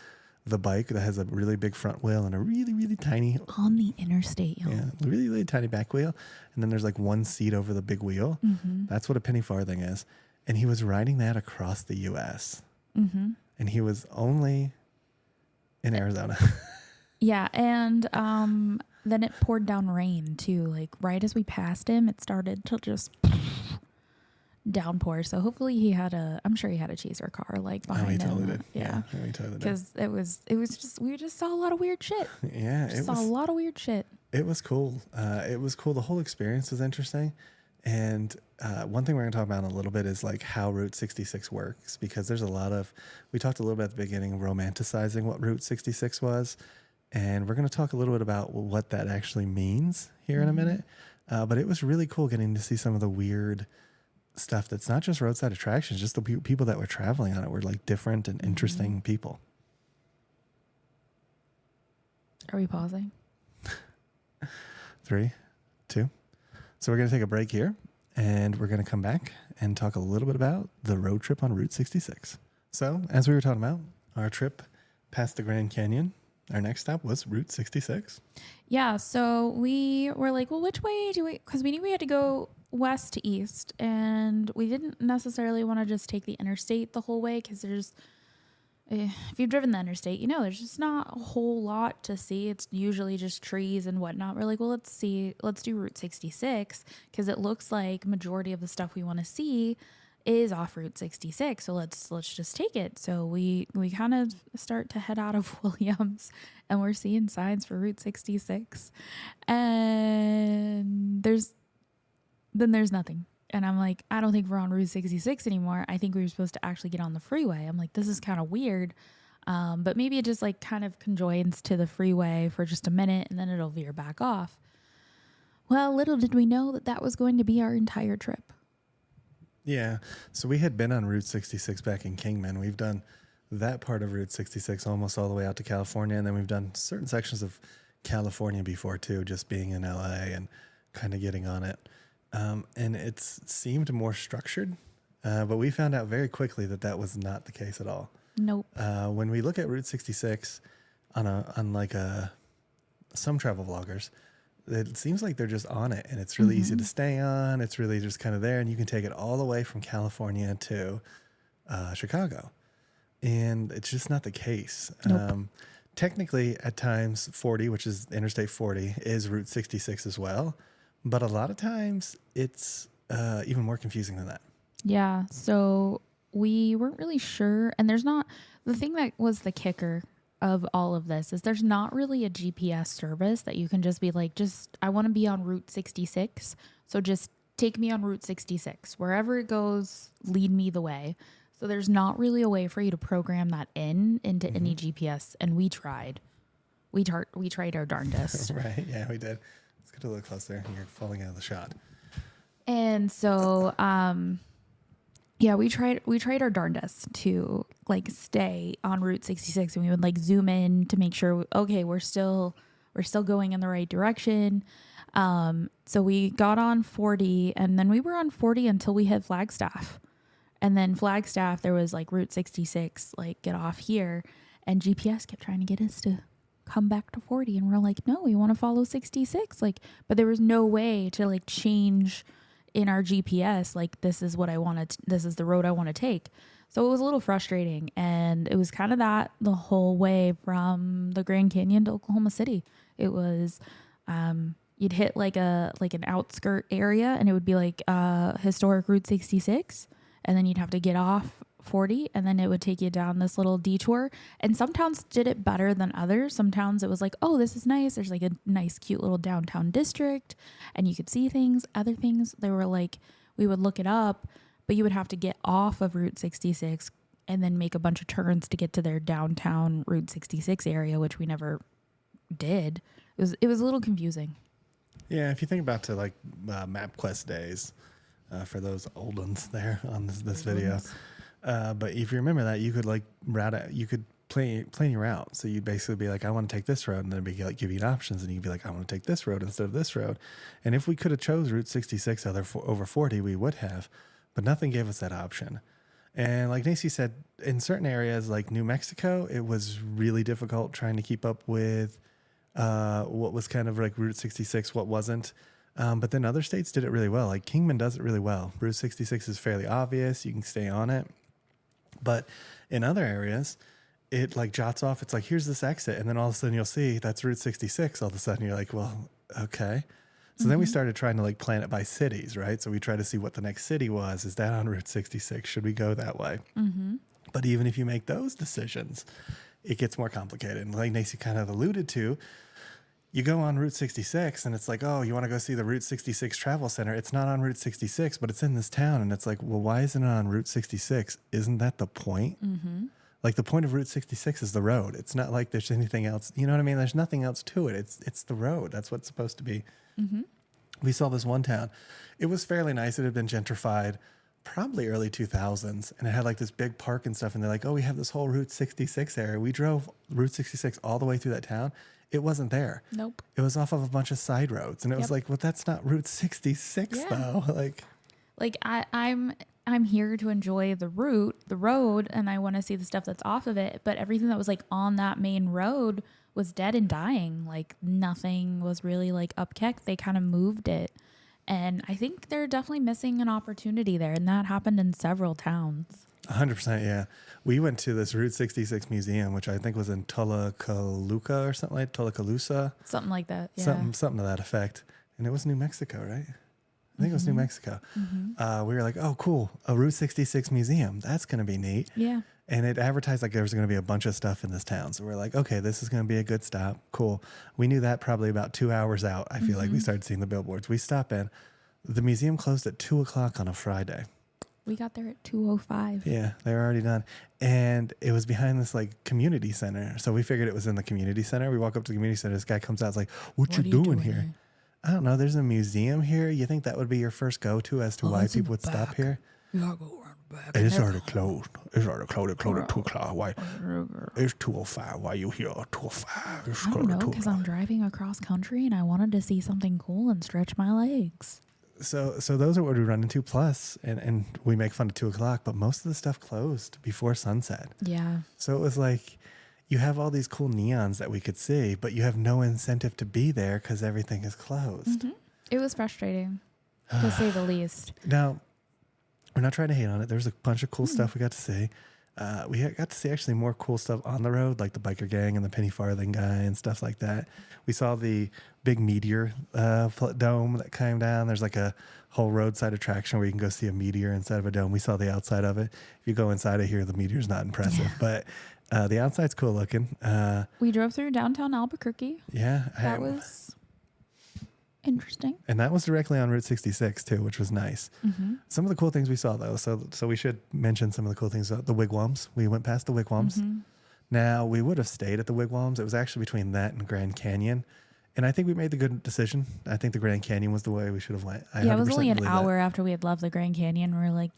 the bike that has a really big front wheel and a really, really tiny... On the interstate, y'all. Yeah, really, really tiny back wheel. And then there's like one seat over the big wheel. That's what a penny farthing is. And he was riding that across the U.S. and he was only in Arizona. Yeah, and then it poured down rain too. Like right as we passed him, it started to just downpour. So hopefully I'm sure he had a chaser car like behind he him. totally did. Yeah. Oh, he totally did. Because it was just, we just saw a lot of weird shit. Yeah, Saw a lot of weird shit. It was cool. It was cool. The whole experience was interesting. And one thing we're going to talk about in a little bit is like how Route 66 works, because there's we talked a little bit at the beginning, romanticizing what Route 66 was. And we're going to talk a little bit about what that actually means here in a minute. But it was really cool getting to see some of the weird stuff that's not just roadside attractions, just the people that were traveling on it were like different and interesting people. Are we pausing? 3, 2. So we're going to take a break here, and we're going to come back and talk a little bit about the road trip on Route 66. So as we were talking about, our trip past the Grand Canyon, our next stop was Route 66. Yeah, so we were like, well, which way do we, because we knew we had to go west to east, and we didn't necessarily want to just take the interstate the whole way, because if you've driven the interstate, there's just not a whole lot to see. It's usually just trees and whatnot. We're like, well, let's do Route 66, because it looks like majority of the stuff we want to see is off Route 66. So let's just take it. So we kind of start to head out of Williams, and we're seeing signs for Route 66, and there's nothing. And I'm like, I don't think we're on Route 66 anymore. I think we were supposed to actually get on the freeway. I'm like, this is kind of weird. But maybe it just like kind of conjoins to the freeway for just a minute, and then it'll veer back off. Well, little did we know that was going to be our entire trip. Yeah. So we had been on Route 66 back in Kingman. We've done that part of Route 66 almost all the way out to California. And then we've done certain sections of California before too, just being in LA and kind of getting on it. And it seemed more structured, but we found out very quickly that was not the case at all. Nope. When we look at Route 66 on some travel vloggers, it seems like they're just on it, and it's really easy to stay on. It's really just kind of there, and you can take it all the way from California to Chicago. And it's just not the case. Nope. Technically, at times, 40, which is Interstate 40, is Route 66 as well. But a lot of times, it's even more confusing than that. Yeah, so we weren't really sure. And the thing that was the kicker of all of this is there's not really a GPS service that you can just be like, I want to be on Route 66. So just take me on Route 66. Wherever it goes, lead me the way. So there's not really a way for you to program that into any GPS. And we tried. We tried our darndest. Right. Yeah, we did. Let's get a little closer. You're falling out of the shot. And so, yeah, we tried our darndest to like stay on Route 66, and we would like zoom in to make sure, okay, we're still going in the right direction. So we got on 40, and then we were on 40 until we hit Flagstaff. And then Flagstaff, there was like Route 66, like get off here, and GPS kept trying to get us to come back to 40, and we're like, no, we want to follow 66. Like, but there was no way to like change in our GPS, like this is what I want to, this is the road I want to take. So it was a little frustrating, and it was kind of that the whole way from the Grand Canyon to Oklahoma City. It was, you'd hit like an outskirt area, and it would be like historic Route 66, and then you'd have to get off 40, and then it would take you down this little detour. And some towns did it better than others. Some towns it was like, oh, this is nice. There's like a nice, cute little downtown district, and you could see things. Other things, they were like, we would look it up, but you would have to get off of Route 66 and then make a bunch of turns to get to their downtown Route 66 area, which we never did. It was a little confusing. Yeah, if you think about to like MapQuest days, for those old ones there on this video. But if you remember that, you could like you could plan your route. So you'd basically be like, I want to take this road, and then it'd be like give you options, and you'd be like, I want to take this road instead of this road. And if we could have chose Route 66 over 40, we would have, but nothing gave us that option. And like Nacy said, in certain areas like New Mexico, it was really difficult trying to keep up with what was kind of like Route 66, what wasn't. But then other states did it really well. Like Kingman does it really well. Route 66 is fairly obvious. You can stay on it. But in other areas, it like jots off. It's like, here's this exit. And then all of a sudden you'll see that's Route 66. All of a sudden you're like, well, okay. So then we started trying to like plan it by cities, right? So we try to see what the next city was. Is that on Route 66? Should we go that way? But even if you make those decisions, it gets more complicated. And like Nacy kind of alluded to, you go on Route 66 and it's like, oh, you want to go see the Route 66 Travel Center. It's not on Route 66, but it's in this town. And it's like, well, why isn't it on Route 66? Isn't that the point? Like the point of Route 66 is the road. It's not like there's anything else. You know what I mean? There's nothing else to it. It's the road. That's what it's supposed to be. We saw this one town. It was fairly nice. It had been gentrified probably early 2000s. And it had like this big park and stuff. And they're like, oh, we have this whole Route 66 area. We drove Route 66 all the way through that town. It wasn't there. Nope. It was off of a bunch of side roads. And it was like, well, that's not Route 66 though. Like I'm here to enjoy the road, and I want to see the stuff that's off of it. But everything that was like on that main road was dead and dying. Like nothing was really like upkept. They kind of moved it. And I think they're definitely missing an opportunity there. And that happened in several towns. 100%. Yeah. We went to this Route 66 museum, which I think was in Tulacaluca or something like Tulacalusa. Something like that. Yeah. Something to that effect. And it was New Mexico, right? I think it was New Mexico. We were like, oh, cool. A Route 66 museum. That's going to be neat. Yeah. And it advertised like there was going to be a bunch of stuff in this town. So we're like, okay, this is going to be a good stop. Cool. We knew that probably about 2 hours out. I feel like we started seeing the billboards. We stop in. The museum closed at 2:00 on a Friday. We got there at 2:05. Yeah, they were already done. And it was behind this like community center. So we figured it was in the community center. We walk up to the community center. This guy comes out. It's like, what you doing here? I don't know. There's a museum here. You think that would be your first go-to as to why people would stop here? You gotta go around the back. It's already closed. It's already closed. It closed at 2:00. Why? It's 2:05. Why you here? 2:05. It's I don't closed know, at because 2:00. I'm driving across country and I wanted to see something cool and stretch my legs. So those are what we run into. Plus, and we make fun of 2:00, but most of the stuff closed before sunset. Yeah. So it was like, you have all these cool neons that we could see, but you have no incentive to be there because everything is closed. It was frustrating, to say the least. Now, we're not trying to hate on it. There's a bunch of cool stuff we got to see. We got to see actually more cool stuff on the road, like the biker gang and the penny farthing guy and stuff like that. We saw the big meteor dome that came down. There's like a whole roadside attraction where you can go see a meteor instead of a dome. We saw the outside of it. If you go inside of here, the meteor's not impressive, but the outside's cool looking. We drove through downtown Albuquerque. Yeah. That was interesting. And that was directly on Route 66 too, which was nice. Some of the cool things we saw though, so we should mention some of the cool things. The wigwams. We went past the wigwams. Now, we would have stayed at the wigwams. It was actually between that and Grand Canyon. And I think we made the good decision. I think the Grand Canyon was the way we should have went. It was only an hour after we had left the Grand Canyon. We were like,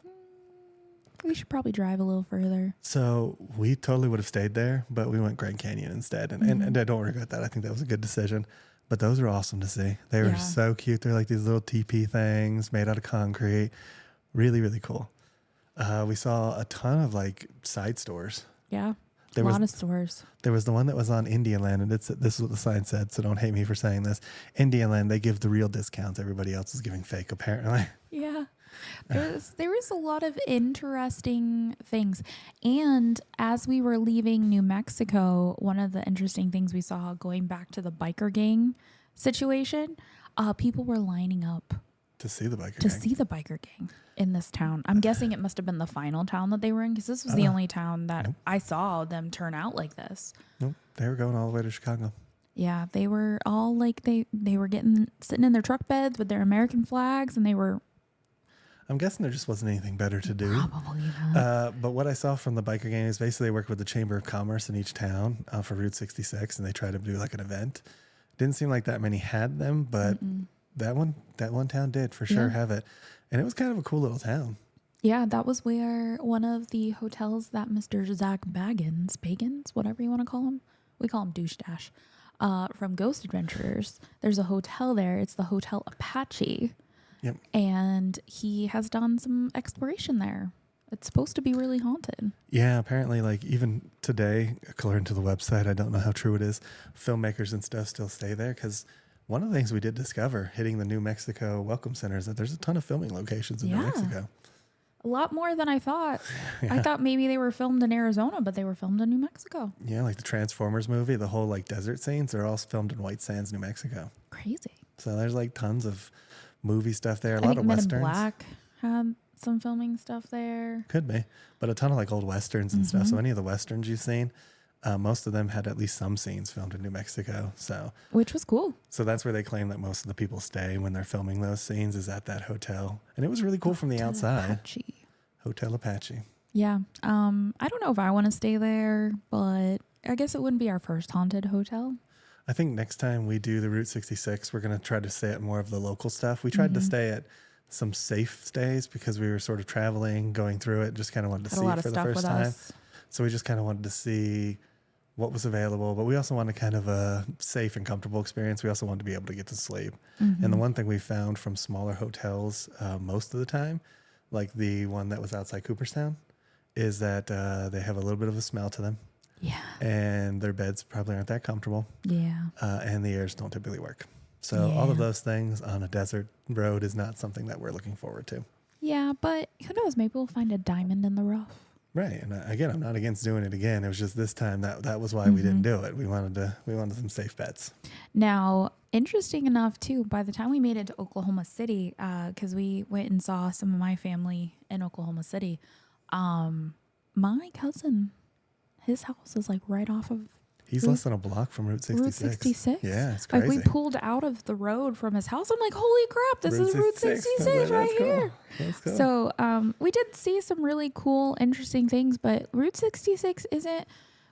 we should probably drive a little further. So we totally would have stayed there, but we went Grand Canyon instead. And I don't regret that. I think that was a good decision. But those are awesome to see. They were so cute. They're like these little teepee things made out of concrete. Really, really cool. We saw a ton of like side stores. Yeah. A lot of stores. There was the one that was on Indian Land, and this is what the sign said, so don't hate me for saying this. Indian Land, they give the real discounts. Everybody else is giving fake, apparently. Yeah. There was a lot of interesting things. And as we were leaving New Mexico, one of the interesting things we saw going back to the biker gang situation, people were lining up to see the biker gang. To see the biker gang in this town. I'm guessing it must have been the final town that they were in, because this was the only town that I saw them turn out like this. Nope. They were going all the way to Chicago. Yeah, they were all like, they were sitting in their truck beds with their American flags, and they were... I'm guessing there just wasn't anything better to do. Probably not. But what I saw from the biker gang is basically they work with the Chamber of Commerce in each town for Route 66, and they try to do like an event. Didn't seem like that many had them, but that one town did for sure have it. And it was kind of a cool little town. Yeah, that was where one of the hotels that Mr. Zach Bagans, whatever you want to call him, we call him Douche Dash, from Ghost Adventurers. There's a hotel there. It's the Hotel Apache. Yep. And he has done some exploration there. It's supposed to be really haunted. Yeah, apparently, like even today, according to the website, I don't know how true it is, filmmakers and stuff still stay there, because one of the things we did discover hitting the New Mexico Welcome Center is that there's a ton of filming locations in New Mexico. A lot more than I thought. I thought maybe they were filmed in Arizona, but they were filmed in New Mexico. Yeah, like the Transformers movie, the whole like desert scenes, they're all filmed in White Sands, New Mexico. Crazy. So there's like tons of movie stuff there. A I lot think of Men westerns. in Black had some filming stuff there. Could be, but a ton of like old westerns and stuff. So any of the westerns you've seen, most of them had at least some scenes filmed in New Mexico. Which was cool. So that's where they claim that most of the people stay when they're filming those scenes is at that hotel. And it was really cool from the outside. Apache. Hotel Apache. Yeah. I don't know if I want to stay there, but I guess it wouldn't be our first haunted hotel. I think next time we do the Route 66, we're going to try to stay at more of the local stuff. We tried to stay at some safe stays because we were sort of traveling, going through it, just kind of wanted to see it for the first time. So we just kind of wanted to see what was available, but we also wanted kind of a safe and comfortable experience. We also wanted to be able to get to sleep. And the one thing we found from smaller hotels most of the time, like the one that was outside Cooperstown, is that they have a little bit of a smell to them. Yeah. And their beds probably aren't that comfortable. Yeah. And the airs don't typically work. So all of those things on a desert road is not something that we're looking forward to. Yeah, but who knows? Maybe we'll find a diamond in the rough. Right. And again, I'm not against doing it again. It was just this time that was why we didn't do it. We wanted some safe bets. Now, interesting enough, too, by the time we made it to Oklahoma City, because we went and saw some of my family in Oklahoma City, my cousin, his house is like right off of He's less than a block from Route 66. Route 66? Yeah, it's crazy. Like we pulled out of the road from his house. I'm like, holy crap, this is Route 66 right here. That's cool. So we did see some really cool, interesting things, but Route 66 isn't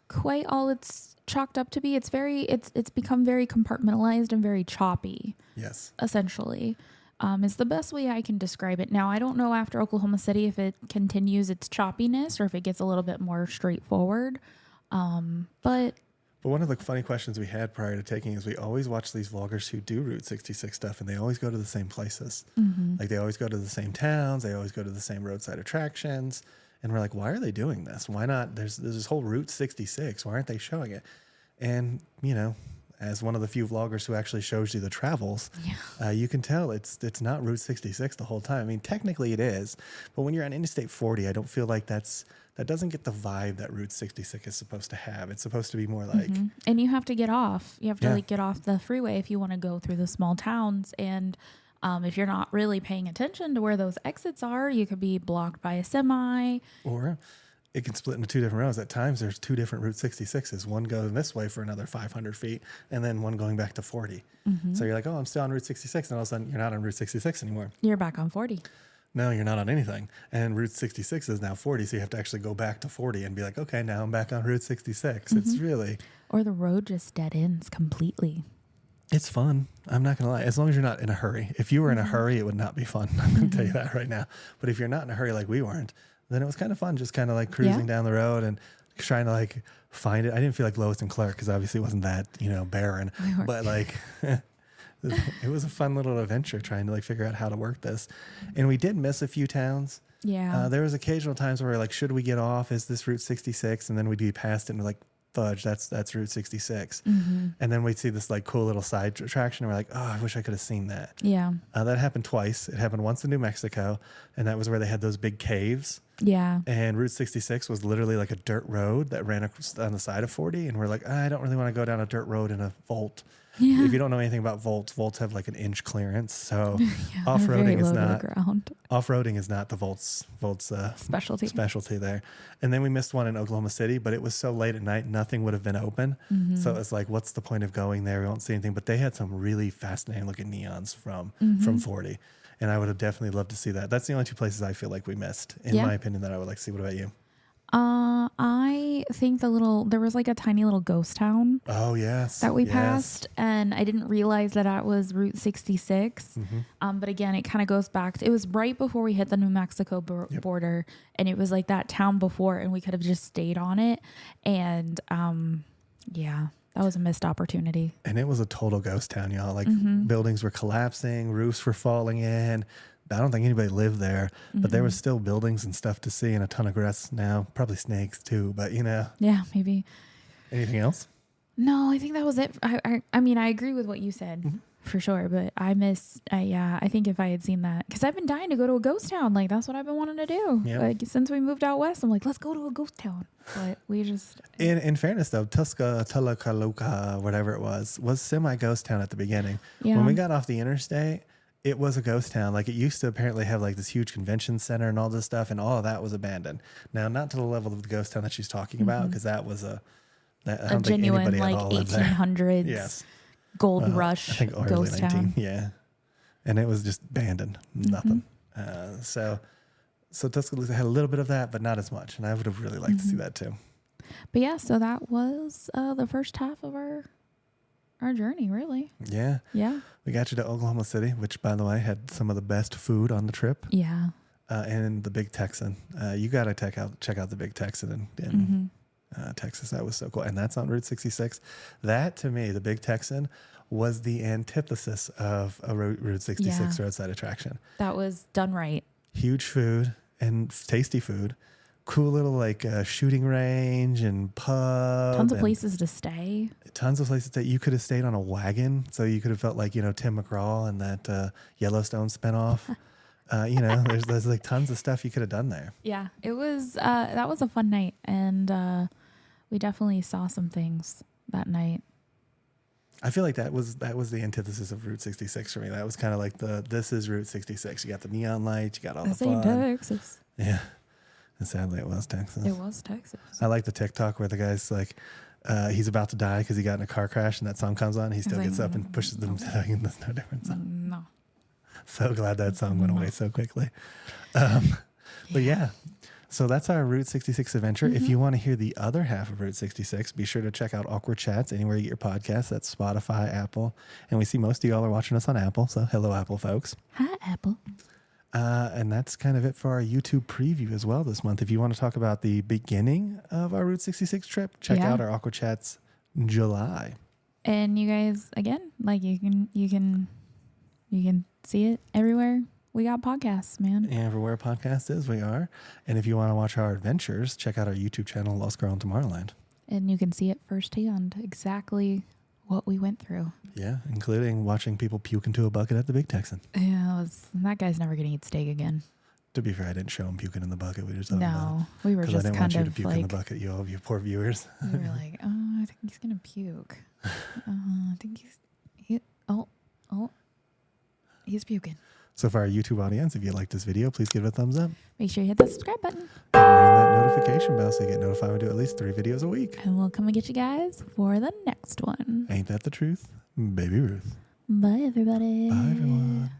quite all it's chalked up to be. It's become very compartmentalized and very choppy. Yes. Essentially. Is the best way I can describe it. Now, I don't know after Oklahoma City if it continues its choppiness or if it gets a little bit more straightforward. But one of the funny questions we had prior to taking is we always watch these vloggers who do Route 66 stuff, and they always go to the same places. Like they always go to the same towns. They always go to the same roadside attractions. And we're like, why are they doing this? Why not? There's this whole Route 66. Why aren't they showing it? And, you know, as one of the few vloggers who actually shows you the travels, you can tell it's not Route 66 the whole time. I mean, technically it is, but when you're on Interstate 40, I don't feel like that doesn't get the vibe that Route 66 is supposed to have. It's supposed to be more like... And you have to get off. You have to like get off the freeway if you want to go through the small towns. And if you're not really paying attention to where those exits are, you could be blocked by a semi. Or it can split into two different roads. At times, there's two different Route 66s. One going this way for another 500 feet, and then one going back to 40. So you're like, oh, I'm still on Route 66. And all of a sudden, you're not on Route 66 anymore. You're back on 40. No, you're not on anything. And Route 66 is now 40, so you have to actually go back to 40 and be like, okay, now I'm back on Route 66. It's really... Or the road just dead ends completely. It's fun. I'm not going to lie. As long as you're not in a hurry. If you were in a hurry, it would not be fun. I'm going to tell you that right now. But if you're not in a hurry like we weren't, then it was kind of fun just kind of like cruising down the road and trying to like find it. I didn't feel like Lois and Clark because obviously it wasn't that, barren. But like... It was a fun little adventure trying to like figure out how to work this. And we did miss a few towns. Yeah. There was occasional times where we're like, should we get off? Is this Route 66? And then we'd be past it and we're like, fudge, that's Route 66. And then we'd see this like cool little side attraction and we're like, oh, I wish I could have seen that. Yeah. That happened twice. It happened once in New Mexico, and that was where they had those big caves. Yeah. And Route 66 was literally like a dirt road that ran on the side of 40. And we're like, I don't really want to go down a dirt road in a vault. Yeah. If you don't know anything about vaults have like an inch clearance. So off-roading is not the vault's specialty there. And then we missed one in Oklahoma City, but it was so late at night, nothing would have been open. So it's like, what's the point of going there? We won't see anything. But they had some really fascinating looking neons from 40. And I would have definitely loved to see that. That's the only two places I feel like we missed, in my opinion, that I would like to see. What about you? I think there was like a tiny little ghost town. Oh, yes. That we passed, and I didn't realize that was Route 66. But again, it kind of goes back to, it was right before we hit the New Mexico border, and it was like that town before, and we could have just stayed on it. And that was a missed opportunity. And it was a total ghost town, y'all. Like buildings were collapsing, roofs were falling in. I don't think anybody lived there, but there was still buildings and stuff to see and a ton of grass now. Probably snakes too, but Yeah, maybe. Anything else? No, I think that was it. I mean, I agree with what you said. for sure. But I miss, I think if I had seen that, because I've been dying to go to a ghost town. Like, that's what I've been wanting to do. Yep. Like, since we moved out west, I'm like, let's go to a ghost town. But we just. In fairness, though, Tuscaloosa, whatever it was semi-ghost town at the beginning. Yeah. When we got off the interstate, it was a ghost town. Like, it used to apparently have like this huge convention center and all this stuff, and all of that was abandoned. Now, not to the level of the ghost town that she's talking about, because that was I don't think genuine, anybody like, at all lived there. 1800s Yes. gold rush I think early ghost 19, town. yeah. And it was just abandoned, nothing. So Tuscaloosa had a little bit of that, but not as much. And I would have really liked to see that too. But yeah, so that was the first half of our journey, really. Yeah. Yeah. We got you to Oklahoma City, which, by the way, had some of the best food on the trip. Yeah. And the Big Texan. You got to check out the Big Texan in Texas. That was so cool. And that's on Route 66. That, to me, the Big Texan was the antithesis of a Route 66 roadside attraction. That was done right. Huge food and tasty food. Cool little like shooting range and pub. Tons of places to stay. Tons of places that you could have stayed on a wagon. So you could have felt like, Tim McGraw and that Yellowstone spinoff. There's like tons of stuff you could have done there. Yeah, it was, that was a fun night. And we definitely saw some things that night. I feel like that was the antithesis of Route 66 for me. That was kind of like this is Route 66. You got the neon lights, you got all the fun. Texas. Yeah. And sadly, it was Texas. It was Texas. I like the TikTok where the guy's like, he's about to die because he got in a car crash and that song comes on. He still gets up and pushes them. There's no difference. No. So glad that song went away so quickly. But yeah, so that's our Route 66 adventure. If you want to hear the other half of Route 66, be sure to check out Awkward Chats anywhere you get your podcasts. That's Spotify, Apple. And we see most of y'all are watching us on Apple. So hello, Apple folks. Hi, Apple. And that's kind of it for our YouTube preview as well this month. If you want to talk about the beginning of our Route 66 trip, check out our Awkward Chats July. And you guys, again, like you can see it everywhere. We got podcasts, man. And everywhere a podcast is, we are. And if you want to watch our adventures, check out our YouTube channel, Lost Girl in Tomorrowland. And you can see it firsthand, exactly what we went through. Yeah, including watching people puke into a bucket at the Big Texan. Yeah, that guy's never going to eat steak again. To be fair, I didn't show him puking in the bucket. We just we were just I didn't kind want you of to puke like, in the bucket, you all you poor viewers. we were like, oh, I think he's going to puke. I think he's puking. So for our YouTube audience, if you like this video, please give it a thumbs up. Make sure you hit that subscribe button. And ring that notification bell so you get notified when we do at least 3 videos a week. And we'll come and get you guys for the next one. Ain't that the truth? Baby Ruth. Bye, everybody. Bye, everyone.